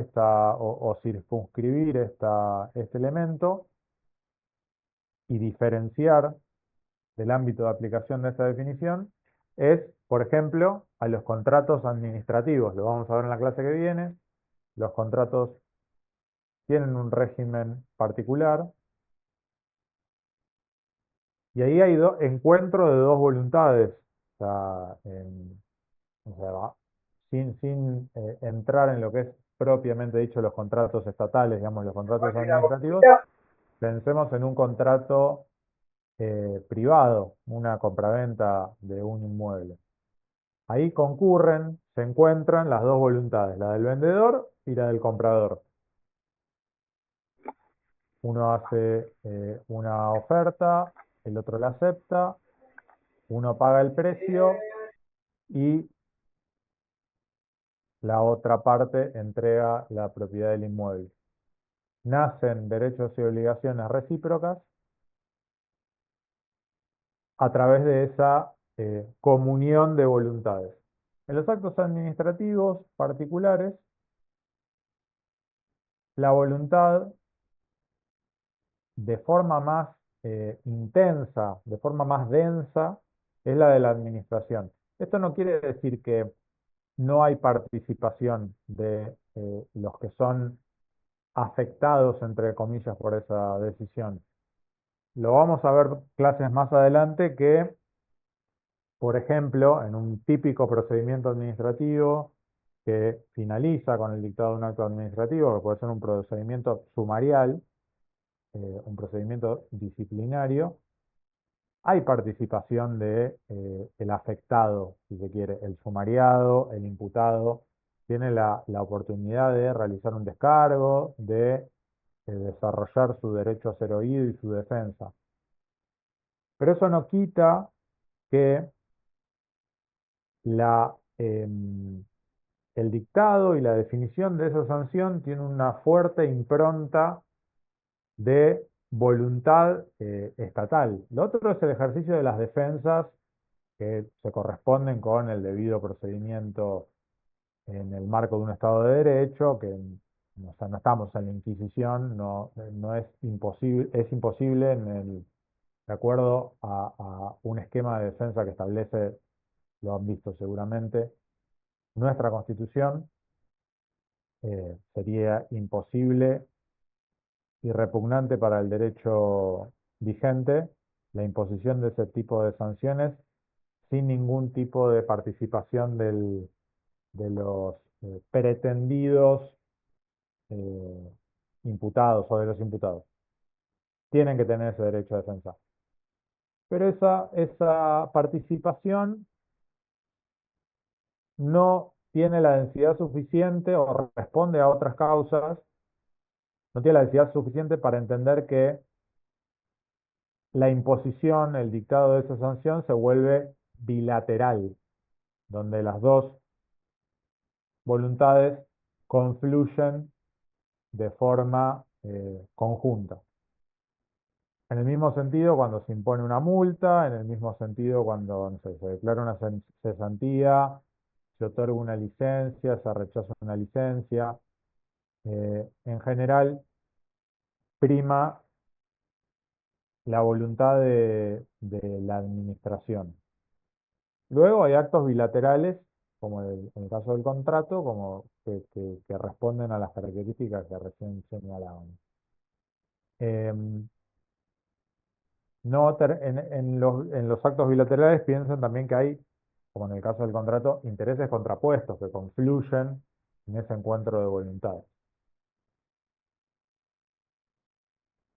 o circunscribir este elemento y diferenciar del ámbito de aplicación de esta definición es, por ejemplo, a los contratos administrativos. Lo vamos a ver en la clase que viene. Los contratos tienen un régimen particular y ahí hay encuentro de dos voluntades. O sea, o sea, sin entrar en lo que es propiamente dicho los contratos estatales, digamos, los contratos administrativos, pensemos en un contrato privado, una compraventa de un inmueble. Ahí concurren, se encuentran las dos voluntades, la del vendedor y la del comprador. Uno hace una oferta, el otro la acepta, uno paga el precio y la otra parte entrega la propiedad del inmueble. Nacen derechos y obligaciones recíprocas a través de esa comunión de voluntades. En los actos administrativos particulares, la voluntad de forma más intensa, de forma más densa, es la de la administración. Esto no quiere decir que no hay participación de los que son afectados, entre comillas, por esa decisión. Lo vamos a ver clases más adelante que, por ejemplo, en un típico procedimiento administrativo que finaliza con el dictado de un acto administrativo, que puede ser un procedimiento sumarial, un procedimiento disciplinario, hay participación de el afectado, si se quiere, el sumariado, el imputado, tiene la oportunidad de realizar un descargo, de desarrollar su derecho a ser oído y su defensa. Pero eso no quita que el dictado y la definición de esa sanción tiene una fuerte impronta de voluntad estatal. Lo otro es el ejercicio de las defensas que se corresponden con el debido procedimiento en el marco de un Estado de Derecho, que o sea, no estamos en la Inquisición, no es imposible de acuerdo a un esquema de defensa que establece, lo han visto seguramente, nuestra Constitución, sería imposible y repugnante para el derecho vigente la imposición de ese tipo de sanciones sin ningún tipo de participación de los pretendidos eh, imputados o de los imputados. Tienen que tener ese derecho a defensa. Pero esa participación no tiene la densidad suficiente o responde a otras causas, no tiene la densidad suficiente para entender que la imposición, el dictado de esa sanción se vuelve bilateral, donde las dos voluntades confluyen de forma conjunta. En el mismo sentido, cuando se impone una multa, en el mismo sentido, cuando no sé, se declara una cesantía, se otorga una licencia, se rechaza una licencia. En general, prima la voluntad de la administración. Luego hay actos bilaterales, como en el caso del contrato, como que responden a las características que recién señalábamos. No en los actos bilaterales piensan también que hay, como en el caso del contrato, intereses contrapuestos que confluyen en ese encuentro de voluntades.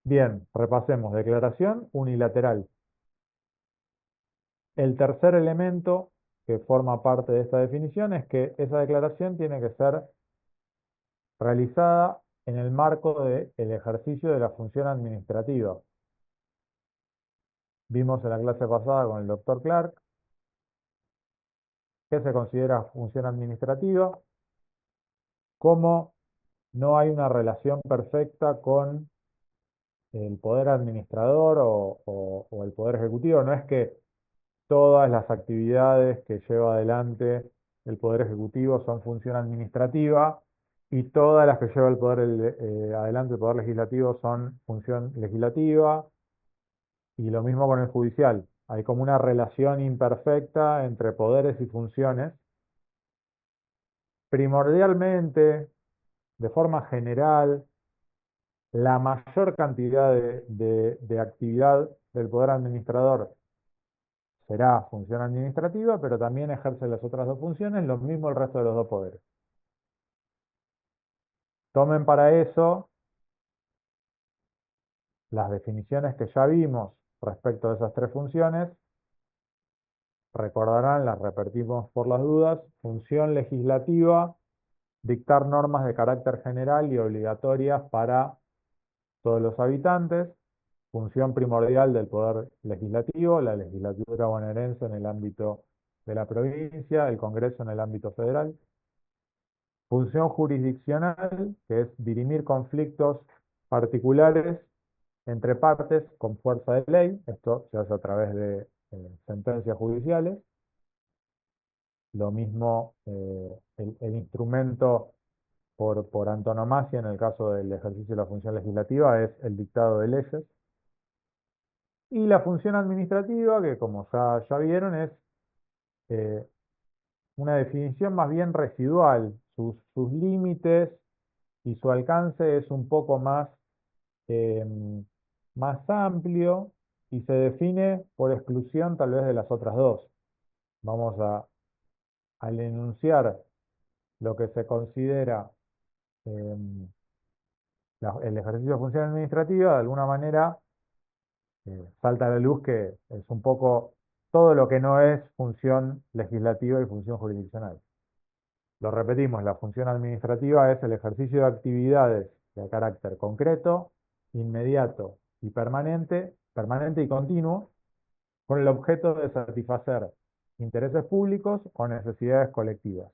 Bien, repasemos. Declaración unilateral. El tercer elemento que forma parte de esta definición es que esa declaración tiene que ser realizada en el marco del ejercicio de la función administrativa. Vimos en la clase pasada con el doctor Clark que se considera función administrativa, cómo no hay una relación perfecta con el poder administrador o el poder ejecutivo. No es que todas las actividades que lleva adelante el poder ejecutivo son función administrativa y todas las que lleva adelante el poder legislativo son función legislativa, y lo mismo con el judicial. Hay como una relación imperfecta entre poderes y funciones. Primordialmente, de forma general, la mayor cantidad de actividad del poder administrador será función administrativa, pero también ejerce las otras dos funciones, lo mismo el resto de los dos poderes. Tomen para eso las definiciones que ya vimos respecto de esas tres funciones. Recordarán, las repetimos por las dudas: función legislativa, dictar normas de carácter general y obligatorias para todos los habitantes. función primordial del poder legislativo, la legislatura bonaerense en el ámbito de la provincia, el Congreso en el ámbito federal. Función jurisdiccional, que es dirimir conflictos particulares entre partes con fuerza de ley. Esto se hace a través de sentencias judiciales. Lo mismo, el instrumento por antonomasia en el caso del ejercicio de la función legislativa es el dictado de leyes. Y la función administrativa, que como ya vieron, es una definición más bien residual. Sus límites y su alcance es un poco más amplio y se define por exclusión tal vez de las otras dos. Vamos al enunciar lo que se considera el ejercicio de función administrativa, de alguna manera salta a la luz que es un poco todo lo que no es función legislativa y función jurisdiccional. Lo repetimos, la función administrativa es el ejercicio de actividades de carácter concreto, inmediato y permanente y continuo, con el objeto de satisfacer intereses públicos o necesidades colectivas.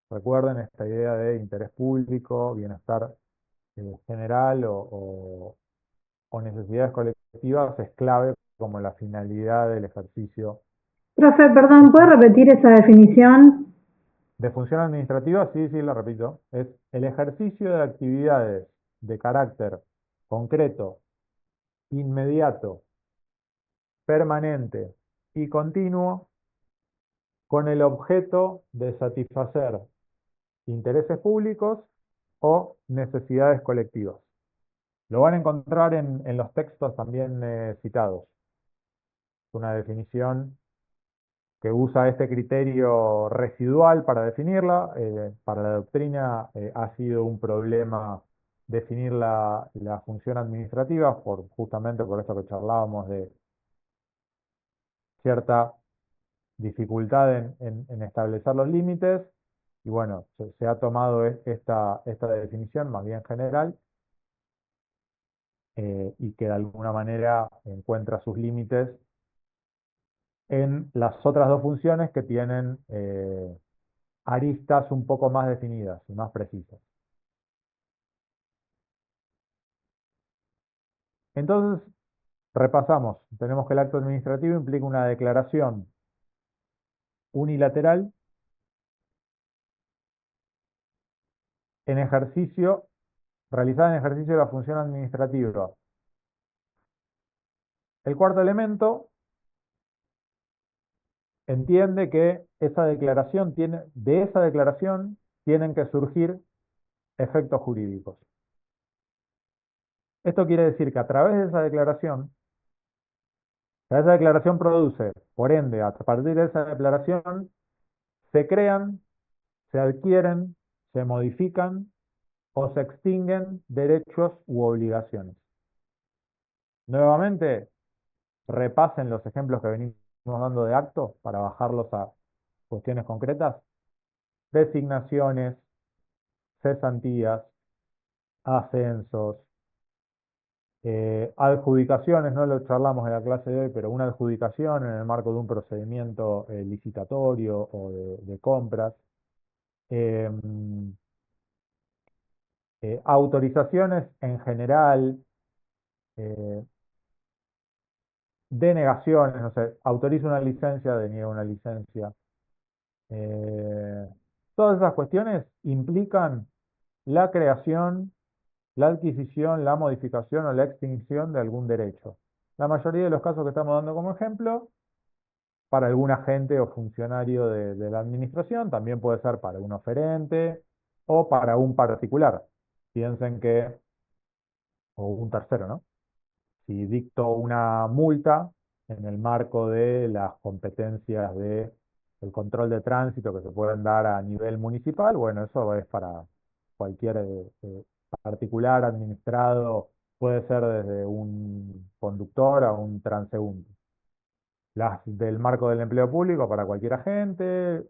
Recuerden esta idea de interés público, bienestar general o necesidades colectivas es clave como la finalidad del ejercicio. Profe, perdón, ¿puede repetir esa definición? De función administrativa, sí, la repito, es el ejercicio de actividades de carácter concreto, inmediato, permanente y continuo con el objeto de satisfacer intereses públicos o necesidades colectivas. Lo van a encontrar en los textos también citados. Una definición que usa este criterio residual para definirla. Para la doctrina ha sido un problema definir la función administrativa, justamente por esto que charlábamos de cierta dificultad en establecer los límites. Y bueno, se ha tomado esta definición más bien general y que de alguna manera encuentra sus límites en las otras dos funciones que tienen aristas un poco más definidas y más precisas. Entonces, repasamos. Tenemos que el acto administrativo implica una declaración unilateral realizada en ejercicio de la función administrativa. El cuarto elemento entiende que de esa declaración tienen que surgir efectos jurídicos. Esto quiere decir que a través de esa declaración produce, por ende, a partir de esa declaración, se crean, se adquieren, se modifican o se extinguen derechos u obligaciones. Nuevamente, repasen los ejemplos que venimos dando de actos para bajarlos a cuestiones concretas. Designaciones, cesantías, ascensos, adjudicaciones, no lo charlamos en la clase de hoy, pero una adjudicación en el marco de un procedimiento licitatorio o de compras. Autorizaciones en general, denegaciones, no sé, autoriza una licencia, deniega una licencia. Todas esas cuestiones implican la creación, la adquisición, la modificación o la extinción de algún derecho. La mayoría de los casos que estamos dando como ejemplo, para algún agente o funcionario de la administración, también puede ser para un oferente o para un particular. Piensen o un tercero, ¿no? Si dicto una multa en el marco de las competencias del control de tránsito que se pueden dar a nivel municipal, bueno, eso es para cualquier particular administrado, puede ser desde un conductor a un transeúnte. Las del marco del empleo público para cualquier agente,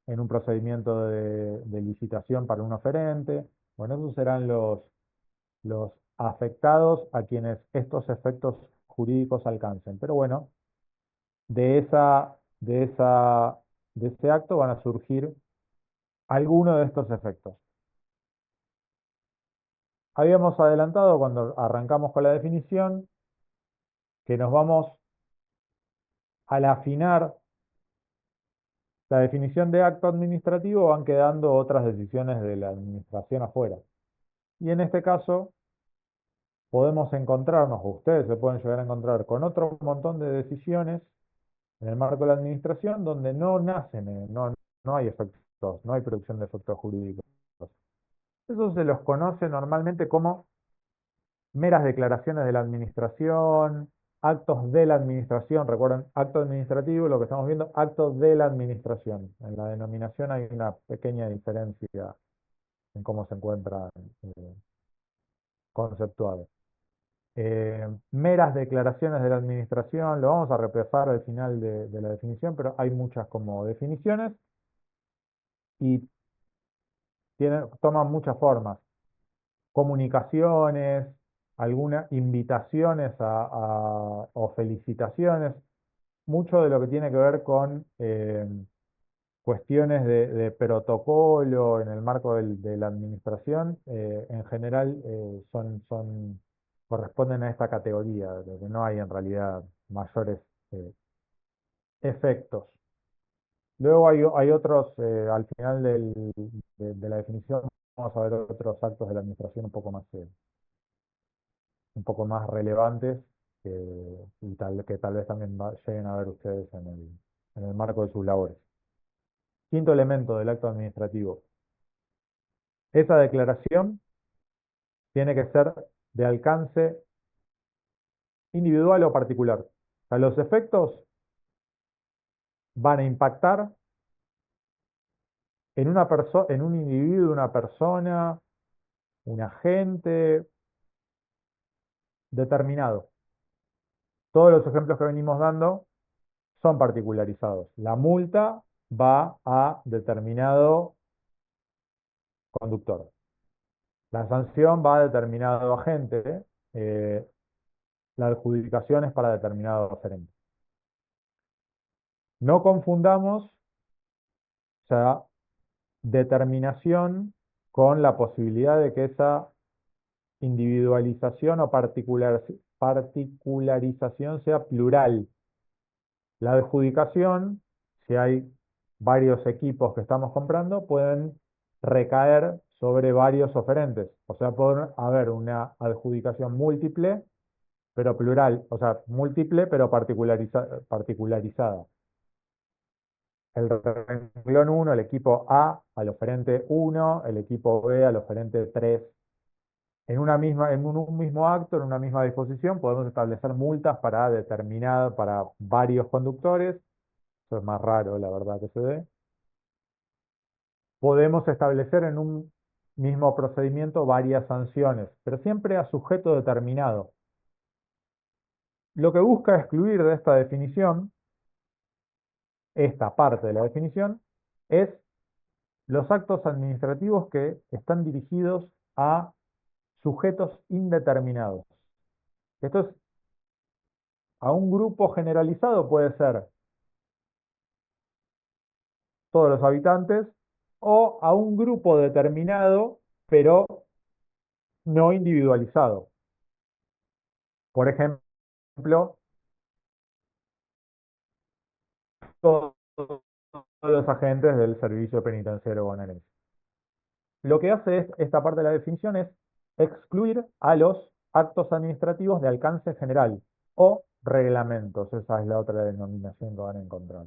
en un procedimiento de licitación para un oferente. Bueno, esos serán los afectados a quienes estos efectos jurídicos alcancen. Pero bueno, de de ese acto van a surgir algunos de estos efectos. Habíamos adelantado cuando arrancamos con la definición que nos vamos al afinar la definición de acto administrativo, van quedando otras decisiones de la administración afuera. Y en este caso podemos encontrarnos, o ustedes se pueden llegar a encontrar con otro montón de decisiones en el marco de la administración donde no nacen, no hay efectos, no hay producción de efectos jurídicos. Eso se los conoce normalmente como meras declaraciones de la administración, actos de la administración. Recuerden, acto administrativo, lo que estamos viendo, actos de la administración. En la denominación hay una pequeña diferencia en cómo se encuentra conceptuado. Meras declaraciones de la administración, lo vamos a repasar al final de la definición, pero hay muchas como definiciones y toman muchas formas. Comunicaciones, algunas invitaciones o felicitaciones, mucho de lo que tiene que ver con cuestiones de protocolo en el marco de la administración, en general corresponden a esta categoría, de que no hay en realidad mayores eh, efectos. Luego hay otros, al final de la definición, vamos a ver otros actos de la administración un poco más relevantes que tal vez también lleguen a ver ustedes en el marco de sus labores. Quinto elemento del acto administrativo. Esa declaración tiene que ser de alcance individual o particular. O sea, los efectos van a impactar en un individuo, una persona, un agente determinado. Todos los ejemplos que venimos dando son particularizados. La multa va a determinado conductor. La sanción va a determinado agente. La adjudicación es para determinado oferente. No confundamos esa determinación con la posibilidad de que esa individualización o particularización sea plural. La adjudicación, si hay varios equipos que estamos comprando, pueden recaer sobre varios oferentes. O sea, puede haber una adjudicación múltiple, pero plural. O sea, múltiple, pero particularizada. El renglón 1, el equipo A al oferente 1, el equipo B al oferente 3. En un mismo acto, en una misma disposición, podemos establecer multas para varios conductores. Eso es más raro, la verdad, que se dé. Podemos establecer en un mismo procedimiento varias sanciones, pero siempre a sujeto determinado. Lo que busca excluir de esta definición, esta parte de la definición, es los actos administrativos que están dirigidos a sujetos indeterminados. Esto es a un grupo generalizado, puede ser todos los habitantes, o a un grupo determinado, pero no individualizado. Por ejemplo, todos los agentes del servicio penitenciario bonaerense. Lo que hace esta parte de la definición es excluir a los actos administrativos de alcance general o reglamentos. Esa es la otra denominación que van a encontrar.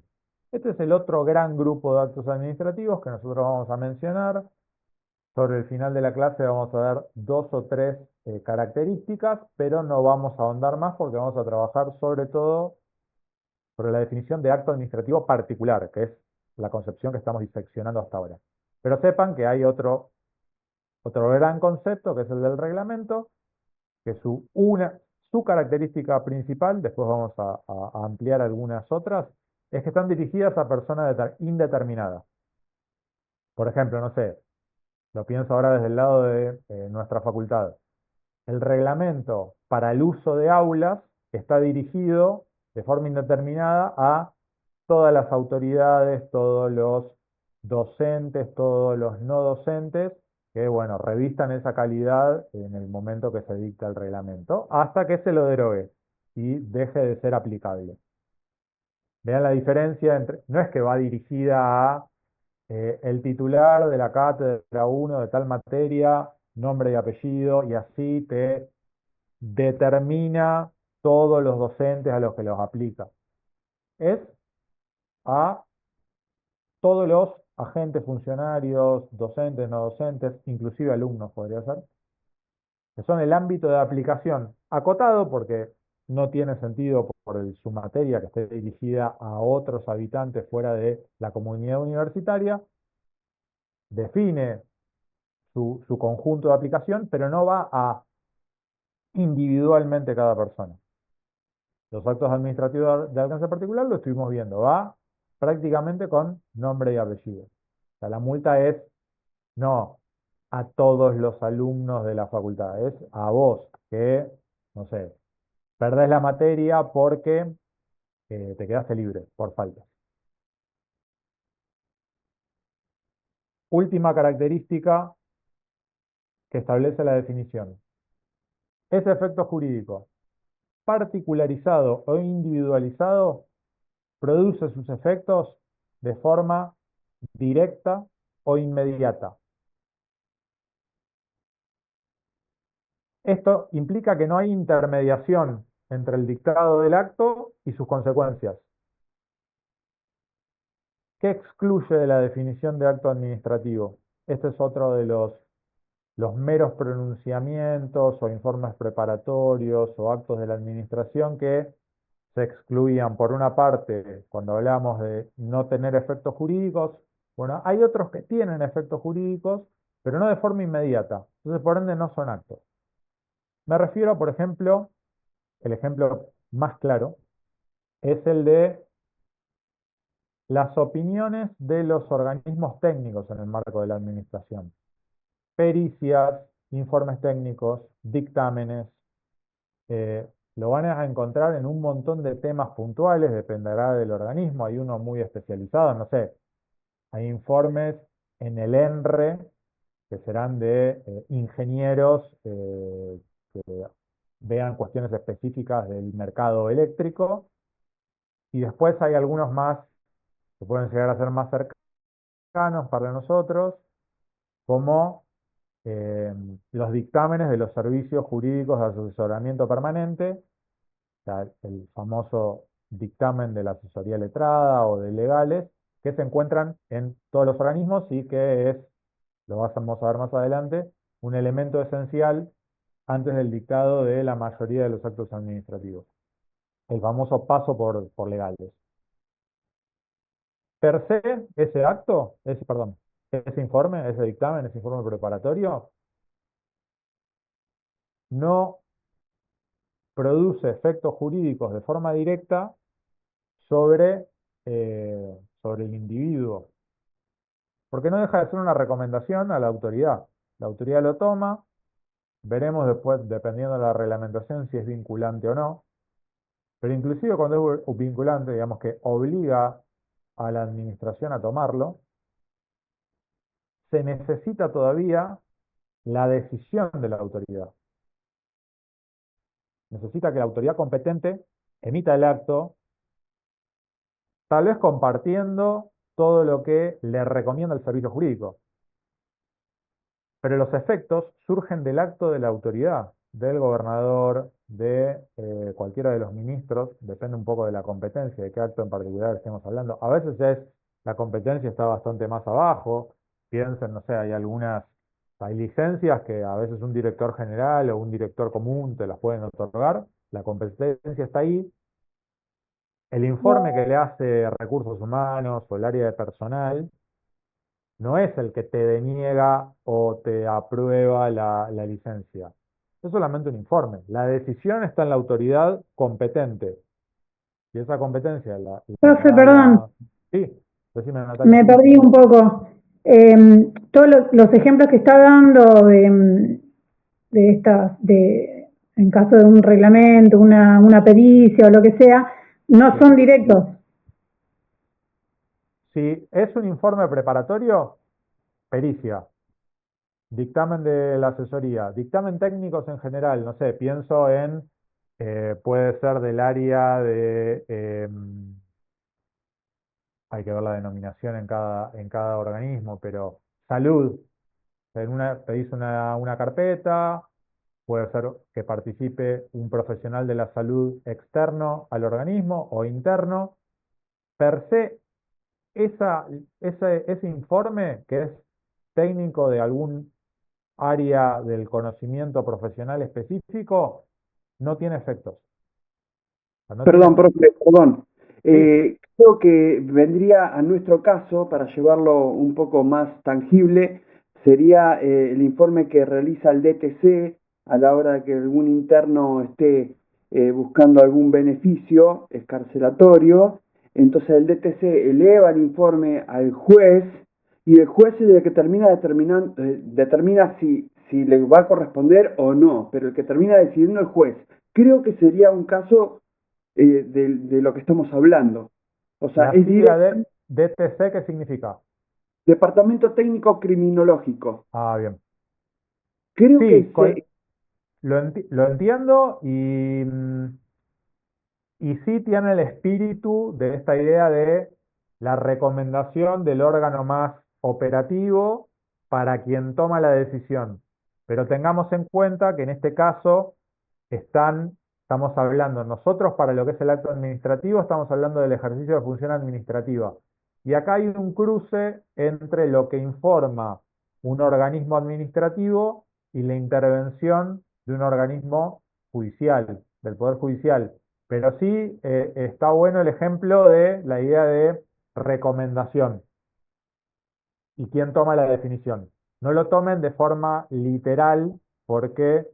Este es el otro gran grupo de actos administrativos que nosotros vamos a mencionar. Sobre el final de la clase vamos a ver 2 o 3 características, pero no vamos a ahondar más porque vamos a trabajar sobre todo sobre la definición de acto administrativo particular, que es la concepción que estamos diseccionando hasta ahora. Pero sepan que hay otro gran concepto, que es el del reglamento, que su característica principal, después vamos a ampliar algunas otras, es que están dirigidas a personas indeterminadas. Por ejemplo, no sé, lo pienso ahora desde el lado de nuestra facultad. El reglamento para el uso de aulas está dirigido de forma indeterminada a todas las autoridades, todos los docentes, todos los no docentes, que bueno, revistan esa calidad en el momento que se dicta el reglamento, hasta que se lo derogue y deje de ser aplicable. Vean la diferencia entre, no es que va dirigida a el titular de la cátedra 1 de tal materia, nombre y apellido, y así te determina todos los docentes a los que los aplica. Es a todos los agentes, funcionarios, docentes, no docentes, inclusive alumnos podría ser, que son el ámbito de aplicación acotado porque no tiene sentido su materia que esté dirigida a otros habitantes fuera de la comunidad universitaria, define su conjunto de aplicación, pero no va a individualmente cada persona. Los actos administrativos de alcance particular lo estuvimos viendo, va prácticamente con nombre y apellido. O sea, la multa es no a todos los alumnos de la facultad, es a vos que, no sé, perdés la materia porque te quedaste libre por falta. Última característica que establece la definición. Ese efecto jurídico particularizado o individualizado produce sus efectos de forma directa o inmediata. Esto implica que no hay intermediación entre el dictado del acto y sus consecuencias. ¿Qué excluye de la definición de acto administrativo? Este es otro de los meros pronunciamientos o informes preparatorios o actos de la administración que se excluían. Por una parte, cuando hablamos de no tener efectos jurídicos, bueno, hay otros que tienen efectos jurídicos, pero no de forma inmediata. Entonces, por ende, no son actos. Me refiero, por ejemplo, el ejemplo más claro es el de las opiniones de los organismos técnicos en el marco de la administración. Pericias, informes técnicos, dictámenes, lo van a encontrar en un montón de temas puntuales, dependerá del organismo, hay uno muy especializado, no sé, hay informes en el ENRE que serán de ingenieros que vean cuestiones específicas del mercado eléctrico, y después hay algunos más que pueden llegar a ser más cercanos para nosotros, como los dictámenes de los servicios jurídicos de asesoramiento permanente, o sea, el famoso dictamen de la asesoría letrada o de legales, que se encuentran en todos los organismos y que es, lo vamos a ver más adelante, un elemento esencial antes del dictado de la mayoría de los actos administrativos. El famoso paso por legales. Per se, ese acto, ese informe, ese dictamen, ese informe preparatorio, no produce efectos jurídicos de forma directa sobre, sobre el individuo, porque no deja de ser una recomendación a la autoridad. La autoridad lo toma, veremos después, dependiendo de la reglamentación, si es vinculante o no, pero inclusive cuando es vinculante, digamos que obliga a la administración a tomarlo, se necesita todavía la decisión de la autoridad. Necesita que la autoridad competente emita el acto, tal vez compartiendo todo lo que le recomienda el servicio jurídico. Pero los efectos surgen del acto de la autoridad, del gobernador, de cualquiera de los ministros, depende un poco de la competencia, de qué acto en particular estemos hablando. A veces la competencia está bastante más abajo, piensen, no sé, hay licencias que a veces un director general o un director común te las pueden otorgar, la competencia está ahí. El informe que le hace Recursos Humanos o el área de personal no es el que te deniega o te aprueba la licencia. Es solamente un informe. La decisión está en la autoridad competente. Y esa competencia Profe, perdón, Sí, decime, Natalia. me perdí un poco. Todos los ejemplos que está dando de estas, en caso de un reglamento, una pericia o lo que sea, no son directos. Si es un informe preparatorio, pericia. Dictamen de la asesoría, dictamen técnicos en general, no sé, pienso en, puede ser del área de, hay que ver la denominación en cada organismo, pero salud, pedís una carpeta, puede ser que participe un profesional de la salud externo al organismo o interno. Per se, ese informe que es técnico de algún área del conocimiento profesional específico, no tiene efectos. O sea, no Perdón, tiene... profe, perdón. Sí, Creo que vendría a nuestro caso, para llevarlo un poco más tangible, sería el informe que realiza el DTC a la hora de que algún interno esté buscando algún beneficio escarcelatorio. Entonces el DTC eleva el informe al juez y el juez es el que determina si le va a corresponder o no, pero el que termina decidiendo el juez. Creo que sería un caso de lo que estamos hablando. O sea, la es sigla directo de DTC, ¿qué significa? Departamento Técnico Criminológico. Ah, bien. Creo que Sí, lo entiendo y sí tiene el espíritu de esta idea de la recomendación del órgano más operativo para quien toma la decisión. Pero tengamos en cuenta que en este caso estamos hablando nosotros para lo que es el acto administrativo, estamos hablando del ejercicio de función administrativa. Y acá hay un cruce entre lo que informa un organismo administrativo y la intervención de un organismo judicial, del Poder Judicial. Pero sí está bueno el ejemplo de la idea de recomendación y quién toma la definición. No lo tomen de forma literal porque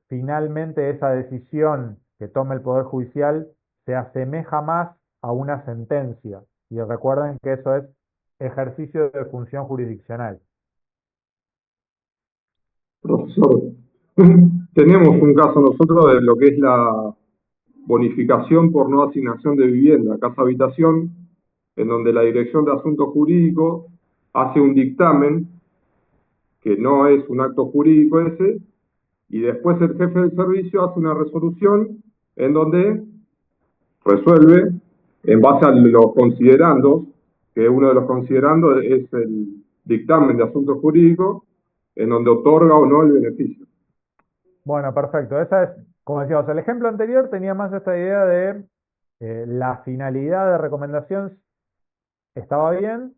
finalmente esa decisión que toma el Poder Judicial se asemeja más a una sentencia. Y recuerden que eso es ejercicio de función jurisdiccional. Profesor, tenemos un caso nosotros de lo que es la bonificación por no asignación de vivienda, casa habitación, en donde la Dirección de Asuntos Jurídicos hace un dictamen que no es un acto jurídico ese, y después el jefe del servicio hace una resolución en donde resuelve en base a los considerandos, que uno de los considerandos es el dictamen de asuntos jurídicos, en donde otorga o no el beneficio. Bueno, perfecto. Esa es, como decíamos, el ejemplo anterior tenía más esta idea de la finalidad de recomendación estaba bien.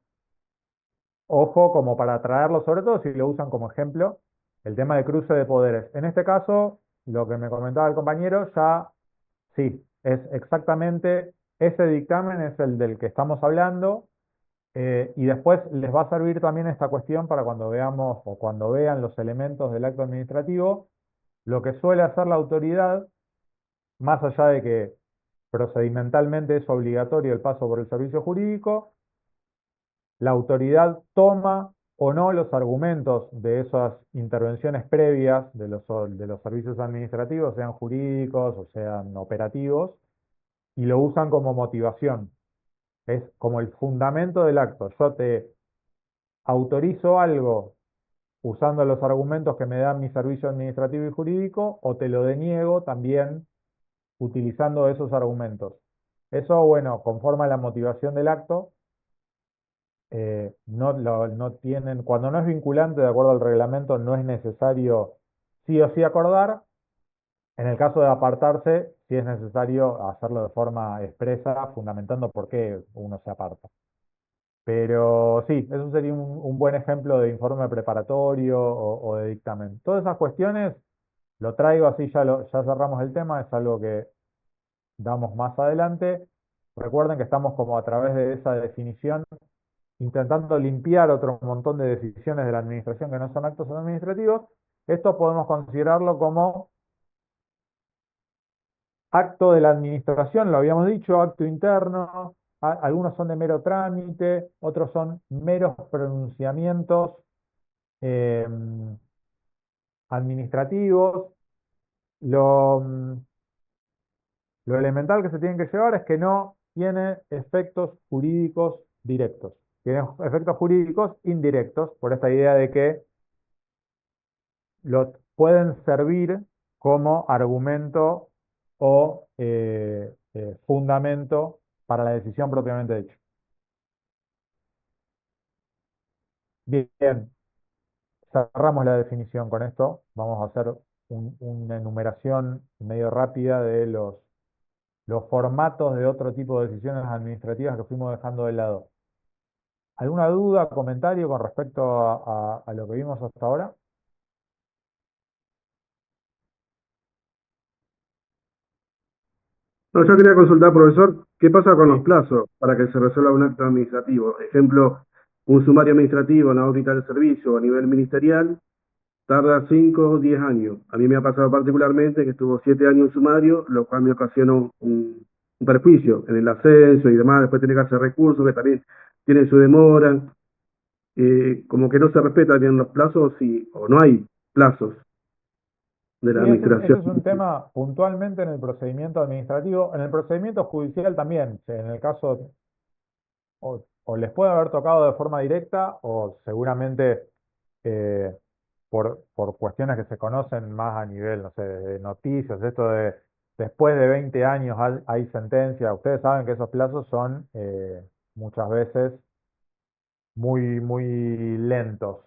Ojo, como para traerlo, sobre todo si lo usan como ejemplo, el tema de cruce de poderes. En este caso, lo que me comentaba el compañero, ya sí, es exactamente ese dictamen, es el del que estamos hablando, y después les va a servir también esta cuestión para cuando veamos o cuando vean los elementos del acto administrativo, lo que suele hacer la autoridad, más allá de que procedimentalmente es obligatorio el paso por el servicio jurídico, la autoridad toma o no los argumentos de esas intervenciones previas de los servicios administrativos, sean jurídicos o sean operativos, y lo usan como motivación. Es como el fundamento del acto. Yo te autorizo algo usando los argumentos que me dan mi servicio administrativo y jurídico, o te lo deniego también utilizando esos argumentos. Eso, bueno, conforma la motivación del acto. No tienen, cuando no es vinculante de acuerdo al reglamento, no es necesario sí o sí acordar. En el caso de apartarse, sí es necesario hacerlo de forma expresa, fundamentando por qué uno se aparta. Pero sí, eso sería un buen ejemplo de informe preparatorio o de dictamen. Todas esas cuestiones lo traigo así, ya cerramos el tema, es algo que damos más adelante. Recuerden que estamos como a través de esa definición intentando limpiar otro montón de decisiones de la administración que no son actos administrativos. Esto podemos considerarlo como acto de la administración, lo habíamos dicho, acto interno, algunos son de mero trámite, otros son meros pronunciamientos administrativos, lo elemental que se tienen que llevar es que no tiene efectos jurídicos directos, tiene efectos jurídicos indirectos, por esta idea de que pueden servir como argumento o fundamento para la decisión propiamente dicha. Bien, cerramos la definición con esto. Vamos a hacer una enumeración medio rápida de los formatos de otro tipo de decisiones administrativas que fuimos dejando de lado. ¿Alguna duda, comentario con respecto a lo que vimos hasta ahora? No, yo quería consultar, profesor, ¿qué pasa con los plazos para que se resuelva un acto administrativo? Ejemplo, un sumario administrativo, una audita del servicio a nivel ministerial, tarda 5 o 10 años. A mí me ha pasado particularmente que estuvo 7 años en sumario, lo cual me ocasionó un perjuicio en el ascenso y demás. Después tiene que hacer recursos que también tienen su demora. Como que no se respetan bien los plazos o no hay plazos de la Sí, ese administración. es un tema puntualmente en el procedimiento administrativo. En el procedimiento judicial también, en el caso, o les puede haber tocado de forma directa o seguramente eh, por cuestiones que se conocen más a nivel, no sé, de noticias, esto de después de 20 años hay sentencia. Ustedes saben que esos plazos son muchas veces muy lentos.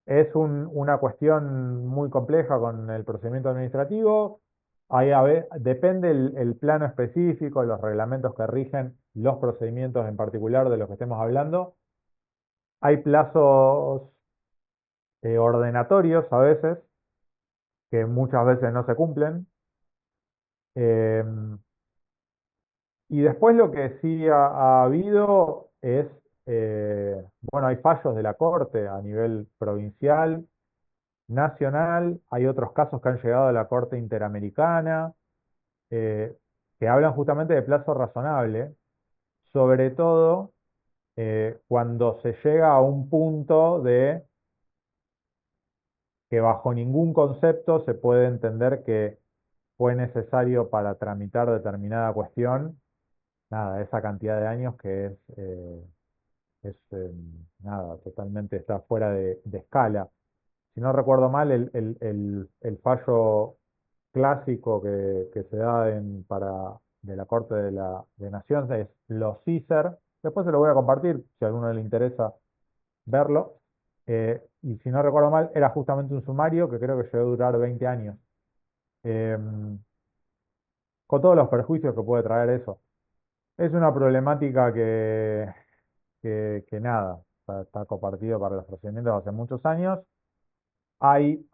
Es una cuestión muy compleja con el procedimiento administrativo. Depende el plano específico, los reglamentos que rigen los procedimientos en particular de los que estemos hablando. Hay plazos ordenatorios a veces, que muchas veces no se cumplen. Eh, y después lo que sí ha habido es, bueno, hay fallos de la Corte a nivel provincial, nacional, hay otros casos que han llegado a la Corte Interamericana, eh, que hablan justamente de plazo razonable, sobre todo cuando se llega a un punto de que bajo ningún concepto se puede entender que fue necesario para tramitar determinada cuestión, nada, esa cantidad de años que nada, totalmente está fuera de escala. Si no recuerdo mal, el fallo clásico que se da de la Corte de Naciones es los CICER. Después se lo voy a compartir si a alguno le interesa verlo. Y si no recuerdo mal, era justamente un sumario que creo que llegó a durar 20 años. Con todos los perjuicios que puede traer eso. Es una problemática que nada, está compartido para los procedimientos hace muchos años. Hay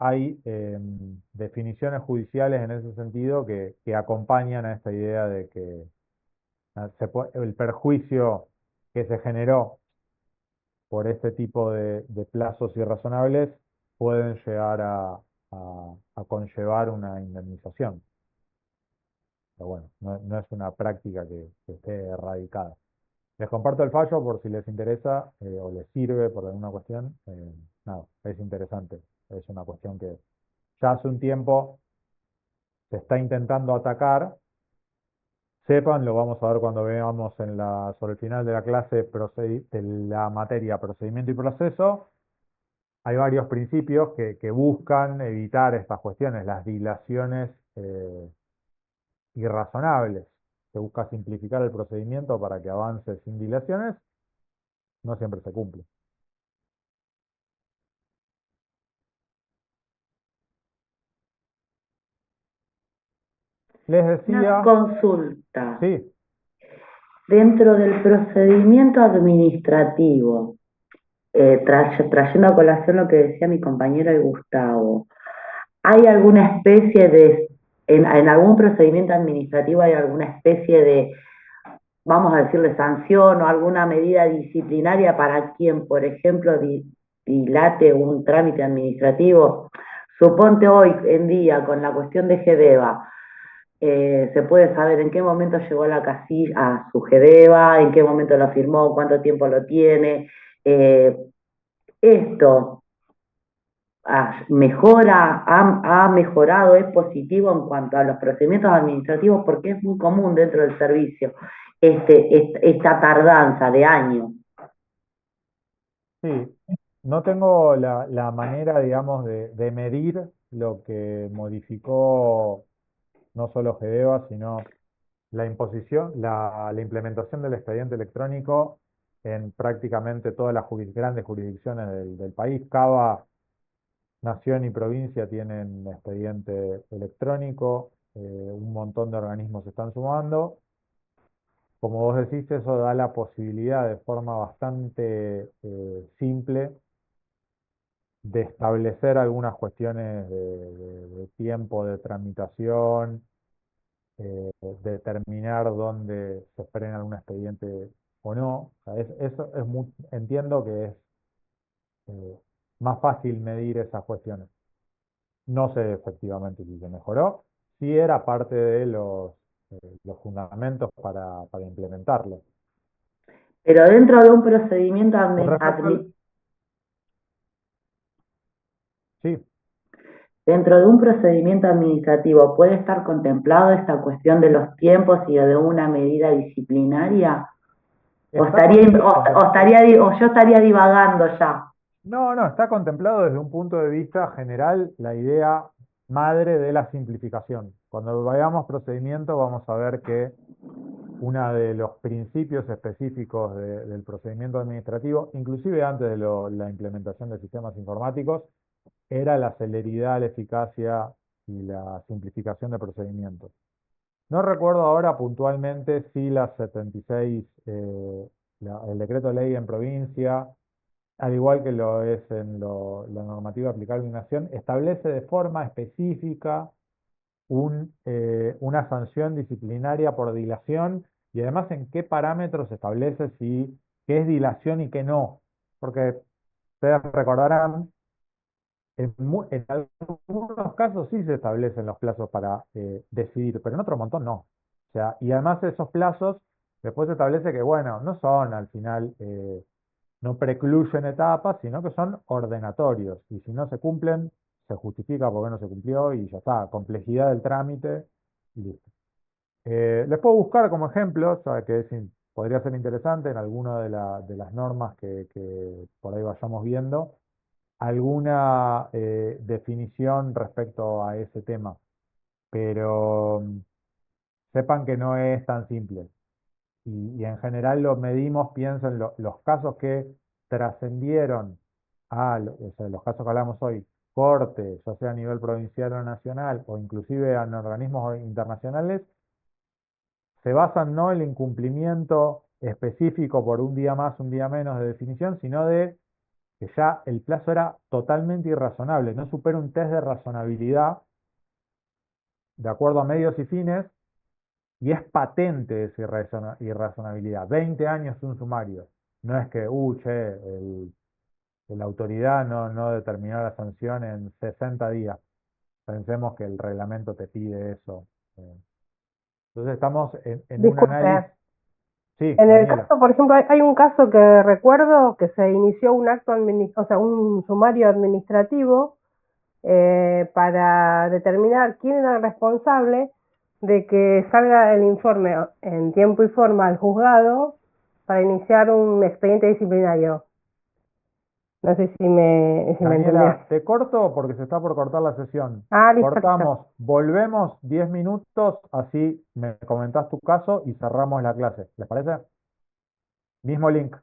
definiciones judiciales en ese sentido que acompañan a esta idea de que el perjuicio que se generó por este tipo de plazos irrazonables pueden llegar a conllevar una indemnización. Pero bueno, no es una práctica que esté erradicada. Les comparto el fallo por si les interesa o les sirve por alguna cuestión. Nada, es interesante. Es una cuestión que ya hace un tiempo se está intentando atacar. Sepan, lo vamos a ver cuando veamos sobre el final de la clase de la materia procedimiento y proceso. Hay varios principios que buscan evitar estas cuestiones, las dilaciones irrazonables. Se busca simplificar el procedimiento para que avance sin dilaciones. No siempre se cumple. Les Una decía, consulta. sí, Dentro del procedimiento administrativo, trayendo a colación lo que decía mi compañero y Gustavo, ¿hay alguna especie en algún procedimiento administrativo hay alguna especie de, vamos a decirle, sanción o alguna medida disciplinaria para quien, por ejemplo, dilate un trámite administrativo? Suponte hoy en día con la cuestión de GEDEVA, se puede saber en qué momento llegó a la casilla a su GEDEVA, en qué momento lo firmó, cuánto tiempo lo tiene. Esto, ha mejorado, es positivo en cuanto a los procedimientos administrativos, porque es muy común dentro del servicio esta tardanza de años. Sí, no tengo la manera, digamos, de medir lo que modificó no solo GEDEVA, sino la imposición, la implementación del expediente electrónico en prácticamente todas las grandes jurisdicciones del país. Cada nación y provincia tienen expediente electrónico, un montón de organismos se están sumando. Como vos decís, eso da la posibilidad de forma bastante simple de establecer algunas cuestiones de tiempo de tramitación, determinar dónde se frena algún expediente o no. O sea, eso es entiendo que es eh, más fácil medir esas cuestiones. No sé efectivamente si se mejoró, sí era parte de los fundamentos para implementarlo. Pero dentro de un procedimiento Con respecto al... Sí, dentro de un procedimiento administrativo, ¿puede estar contemplado esta cuestión de los tiempos y de una medida disciplinaria? ¿O está yo estaría divagando ya? No, no, está contemplado desde un punto de vista general la idea madre de la simplificación. Cuando vayamos procedimiento vamos a ver que uno de los principios específicos del procedimiento administrativo, inclusive antes de la implementación de sistemas informáticos, era la celeridad, la eficacia y la simplificación de procedimientos. No recuerdo ahora puntualmente si la 76, el decreto de ley en provincia, al igual que lo es en la normativa aplicable en nación, establece de forma específica una sanción disciplinaria por dilación y además en qué parámetros se establece si qué es dilación y qué no. Porque ustedes recordarán, en algunos casos sí se establecen los plazos para decidir, pero en otro montón no. O sea, y además esos plazos después se establece que, bueno, no son al final no precluyen etapas, sino que son ordenatorios. Y si no se cumplen, se justifica por qué no se cumplió y ya está. Complejidad del trámite y listo. Les puedo buscar como ejemplo, ya que podría ser interesante en alguna de las normas que por ahí vayamos viendo, alguna definición respecto a ese tema. Pero sepan que no es tan simple y en general lo medimos, pienso en los casos que trascendieron o sea, los casos que hablamos hoy, corte, ya sea a nivel provincial o nacional, o inclusive en organismos internacionales, se basan no en el incumplimiento específico por un día más, un día menos de definición, sino de que ya el plazo era totalmente irrazonable, no supera un test de razonabilidad de acuerdo a medios y fines. Y es patente esa irrazonabilidad. 20 años un sumario. No es que, che, la autoridad no determinó la sanción en 60 días. Pensemos que el reglamento te pide eso. Entonces estamos en un análisis. Disculpe, Sí, en el Daniela. caso, por ejemplo, hay un caso que recuerdo que se inició un acto o sea, un sumario administrativo para determinar quién era el responsable de que salga el informe en tiempo y forma al juzgado para iniciar un expediente disciplinario. No sé si me entendió. Daniela, te corto porque se está por cortar la sesión. Ah, listo, listo. Cortamos, volvemos 10 minutos, así me comentás tu caso y cerramos la clase. ¿Les parece? Mismo link.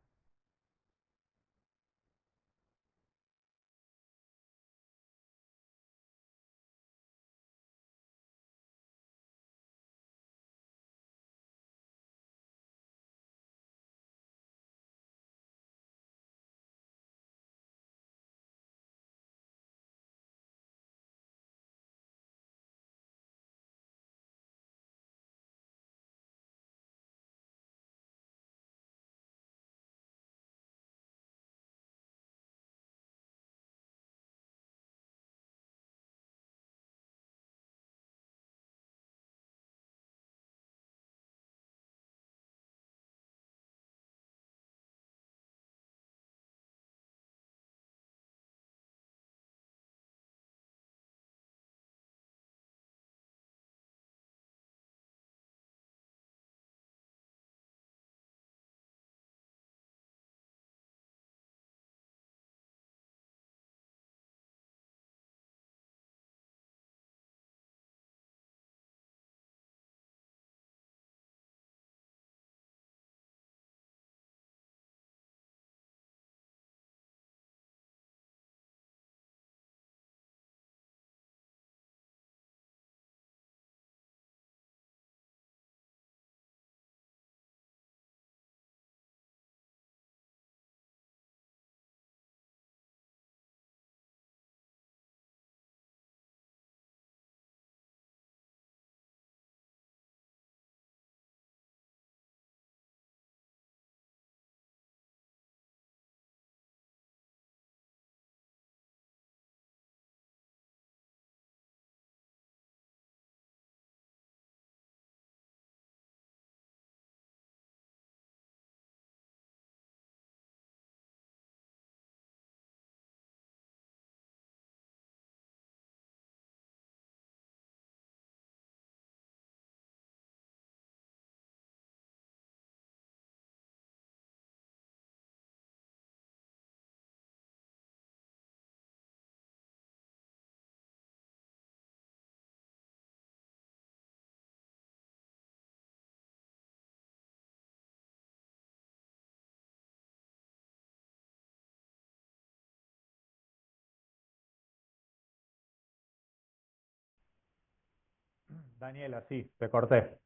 Daniela, sí, te corté.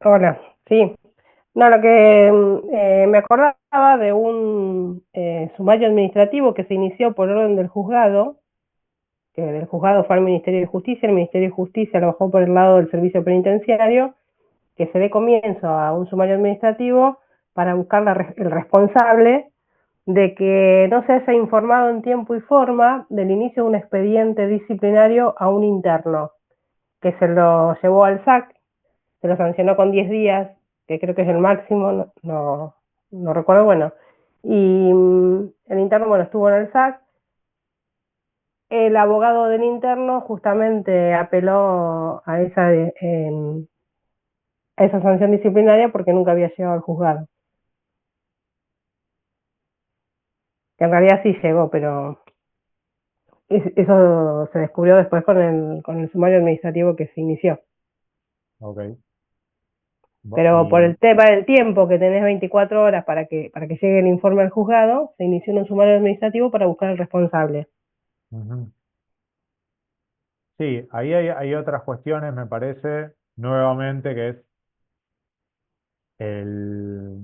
Hola, sí. No, lo que me acordaba de un sumario administrativo que se inició por orden del juzgado, que del juzgado fue al Ministerio de Justicia, el Ministerio de Justicia lo bajó por el lado del servicio penitenciario, que se dé comienzo a un sumario administrativo para buscar el responsable de que no se haya informado en tiempo y forma del inicio de un expediente disciplinario a un interno, que se lo llevó al SAC, se lo sancionó con 10 días, que creo que es el máximo, no recuerdo, bueno. Y el interno, bueno, estuvo en el SAC. El abogado del interno justamente apeló a esa sanción disciplinaria porque nunca había llegado al juzgado. Que en realidad sí llegó, pero eso se descubrió después con el sumario administrativo que se inició. Ok. Pero por Y, el tema del tiempo, que tenés 24 horas para que llegue el informe al juzgado, se inició un sumario administrativo para buscar al responsable. ujú. Sí, ahí hay otras cuestiones, me parece, nuevamente, que es el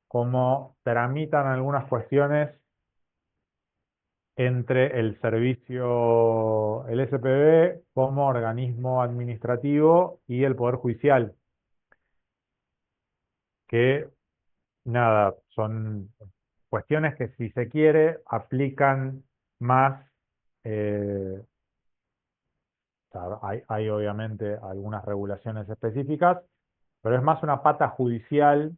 cómo tramitan algunas cuestiones entre el servicio, el SPB como organismo administrativo y el Poder Judicial, que nada, son cuestiones que si se quiere aplican más, eh, o sea, hay obviamente algunas regulaciones específicas, pero es más una pata judicial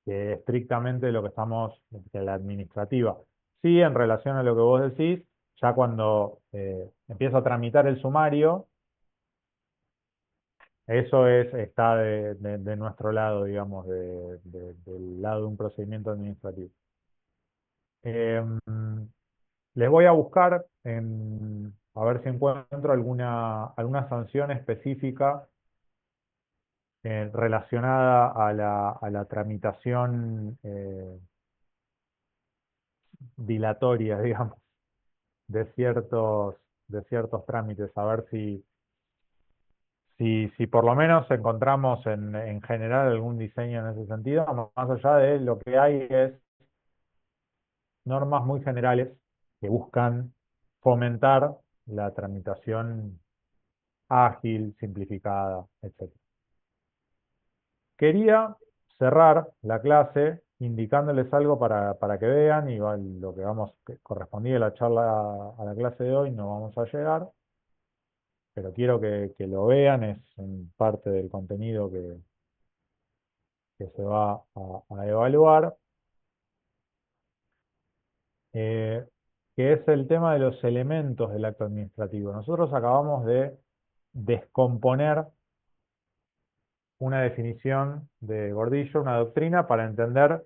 que estrictamente lo que estamos, que la administrativa. Sí, en relación a lo que vos decís, ya cuando empieza a tramitar el sumario, eso está de nuestro lado, digamos, del lado de un procedimiento administrativo. Em, Les voy a buscar a ver si encuentro alguna sanción específica relacionada a la tramitación dilatoria, digamos, de ciertos trámites, a ver si por lo menos encontramos en general algún diseño en ese sentido, más allá de lo que hay es normas muy generales que buscan fomentar la tramitación ágil, simplificada, etc. Quería cerrar la clase indicándoles algo para que vean, y lo que que correspondía a la charla, a la clase de hoy, no vamos a llegar, pero quiero que lo vean, es parte del contenido que se va a evaluar, eh, que es el tema de los elementos del acto administrativo. Nosotros acabamos de descomponer una definición de Gordillo, una doctrina, para entender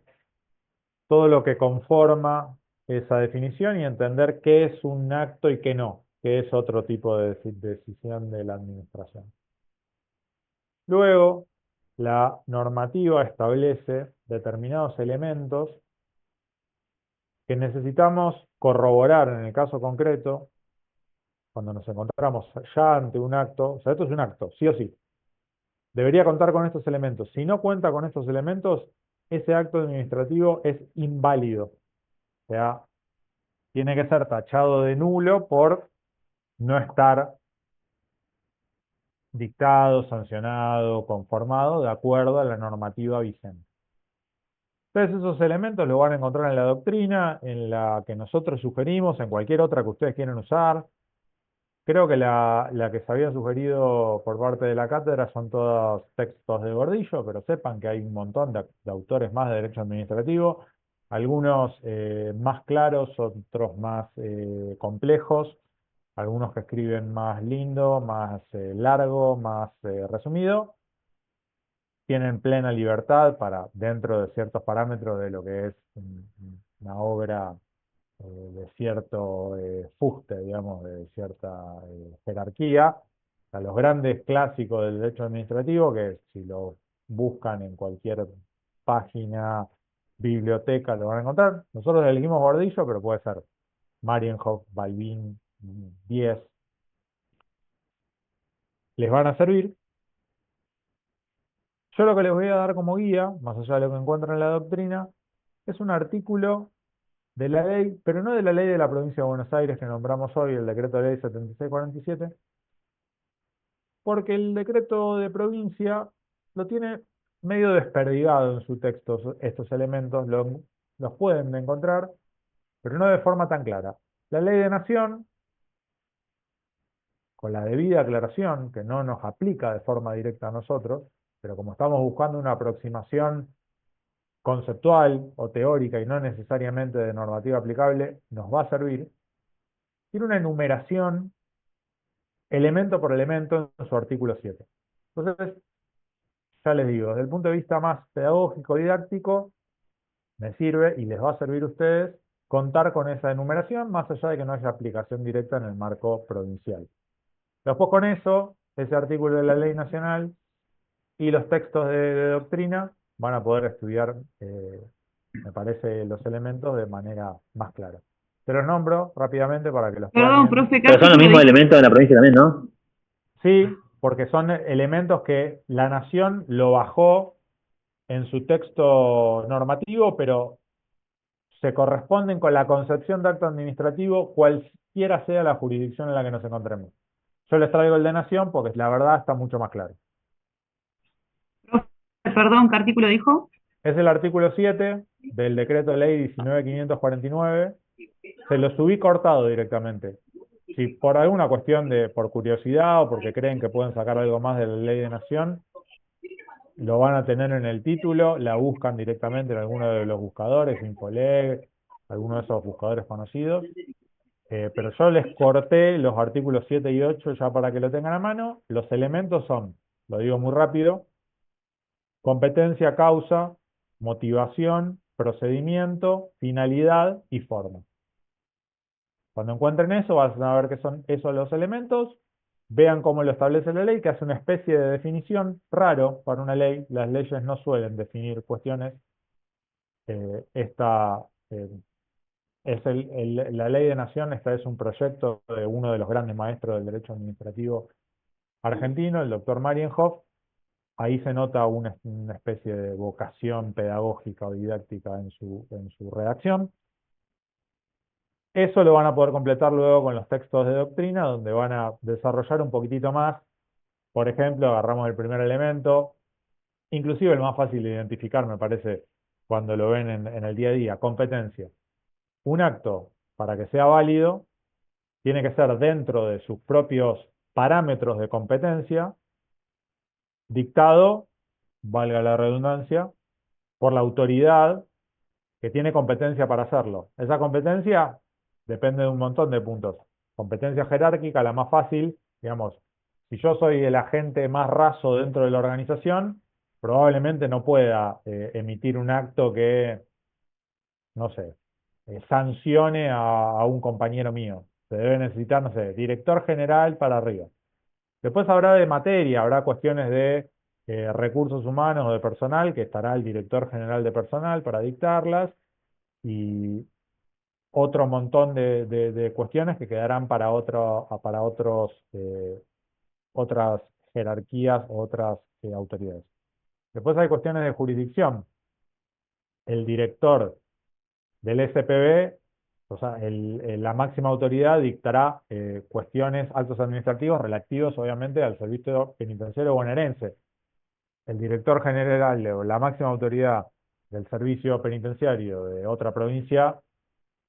todo lo que conforma esa definición y entender qué es un acto y qué no, qué es otro tipo de decisión de la administración. Luego, la normativa establece determinados elementos que necesitamos corroborar en el caso concreto, cuando nos encontramos ya ante un acto. O sea, esto es un acto, sí o sí. Debería contar con estos elementos. Si no cuenta con estos elementos, ese acto administrativo es inválido. O sea, tiene que ser tachado de nulo por no estar dictado, sancionado, conformado de acuerdo a la normativa vigente. Entonces esos elementos los van a encontrar en la doctrina, en la que nosotros sugerimos, en cualquier otra que ustedes quieran usar. Creo que la que se había sugerido por parte de la cátedra son todos textos de Gordillo, pero sepan que hay un montón de autores más de derecho administrativo, algunos más claros, otros más complejos, algunos que escriben más lindo, más largo, más resumido. Tienen plena libertad para, dentro de ciertos parámetros de lo que es una obra de cierto fuste, digamos, de cierta jerarquía, a los grandes clásicos del derecho administrativo, que si lo buscan en cualquier página, biblioteca, lo van a encontrar. Nosotros elegimos Gordillo, pero puede ser Marienhof, Balbín, Diez. les van a servir. Yo lo que les voy a dar como guía, más allá de lo que encuentran en la doctrina, es un artículo de la ley, pero no de la ley de la provincia de Buenos Aires que nombramos hoy, el decreto de ley 7647, porque el decreto de provincia lo tiene medio desperdigado en su texto, estos elementos los pueden encontrar, pero no de forma tan clara. La ley de nación, con la debida aclaración, que no nos aplica de forma directa a nosotros, pero como estamos buscando una aproximación conceptual o teórica y no necesariamente de normativa aplicable, nos va a servir. Tiene una enumeración elemento por elemento en su artículo 7. Entonces, ya les digo, desde el punto de vista más pedagógico, didáctico, me sirve y les va a servir a ustedes contar con esa enumeración, más allá de que no haya aplicación directa en el marco provincial. Después con eso, ese artículo de la ley nacional y los textos de doctrina van a poder estudiar, me parece, los elementos de manera más clara. Te los nombro rápidamente para que los puedan Perdón, profe, ¿qué Pero son los artículo mismos dijo? elementos de la provincia también, ¿no? Sí, porque son elementos que la nación lo bajó en su texto normativo, pero se corresponden con la concepción de acto administrativo, cualquiera sea la jurisdicción en la que nos encontremos. Yo les traigo el de nación porque la verdad está mucho más claro. Perdón, ¿qué artículo dijo? Es el artículo 7 del decreto de ley 19.549. Se lo subí cortado directamente. Si por alguna cuestión por curiosidad o porque creen que pueden sacar algo más de la ley de nación, lo van a tener en el título, la buscan directamente en alguno de los buscadores, Infoleg, alguno de esos buscadores conocidos. Pero yo les corté los artículos 7 y 8 ya para que lo tengan a mano. Los elementos son, lo digo muy rápido, competencia, causa, motivación, procedimiento, finalidad y forma. Cuando encuentren eso, van a ver que son esos los elementos. Vean cómo lo establece la ley, que hace una especie de definición raro para una ley. Las leyes no suelen definir cuestiones. Esta es la ley de nación. Esta es un proyecto de uno de los grandes maestros del derecho administrativo argentino, el doctor Marienhoff. Ahí se nota una especie de vocación pedagógica o didáctica en su redacción. Eso lo van a poder completar luego con los textos de doctrina, donde van a desarrollar un poquitito más. Por ejemplo, agarramos el primer elemento, inclusive el más fácil de identificar, me parece, cuando lo ven en el día a día, competencia. Un acto, para que sea válido, tiene que ser dentro de sus propios parámetros de competencia, dictado, valga la redundancia, por la autoridad que tiene competencia para hacerlo. Esa competencia depende de un montón de puntos. Competencia jerárquica, la más fácil, digamos, si yo soy el agente más raso dentro de la organización, probablemente no pueda emitir un acto que, no sé, sancione a un compañero mío. Se debe necesitar, no sé, director general para arriba. Después habrá de materia, habrá cuestiones de recursos humanos o de personal, que estará el director general de personal para dictarlas, y otro montón de cuestiones que quedarán para otras jerarquías o otras autoridades. Después hay cuestiones de jurisdicción. El director del SPB, o sea, la máxima autoridad dictará cuestiones, actos administrativos relativos obviamente al servicio penitenciario bonaerense. El director general o la máxima autoridad del servicio penitenciario de otra provincia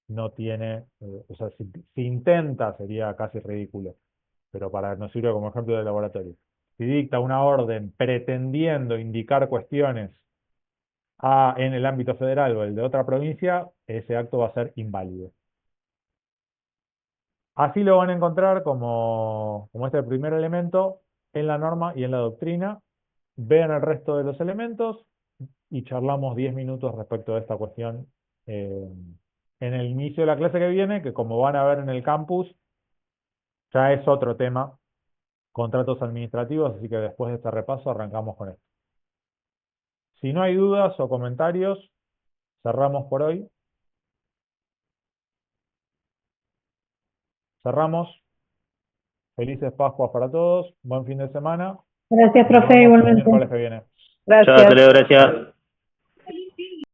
no tiene, o sea, si intenta sería casi ridículo, pero nos sirve como ejemplo de laboratorio. Si dicta una orden pretendiendo indicar cuestiones en el ámbito federal o el de otra provincia, ese acto va a ser inválido. Así lo van a encontrar como este primer elemento en la norma y en la doctrina. Vean el resto de los elementos y charlamos 10 minutos respecto de esta cuestión en el inicio de la clase que viene, que como van a ver en el campus, ya es otro tema, contratos administrativos, así que después de este repaso arrancamos con esto. Si no hay dudas o comentarios, cerramos por hoy. Cerramos. Felices Pascuas para todos, buen fin de semana. Gracias, Nos profe, vemos el igualmente. miércoles que viene. Gracias. Chao, hasta luego, gracias.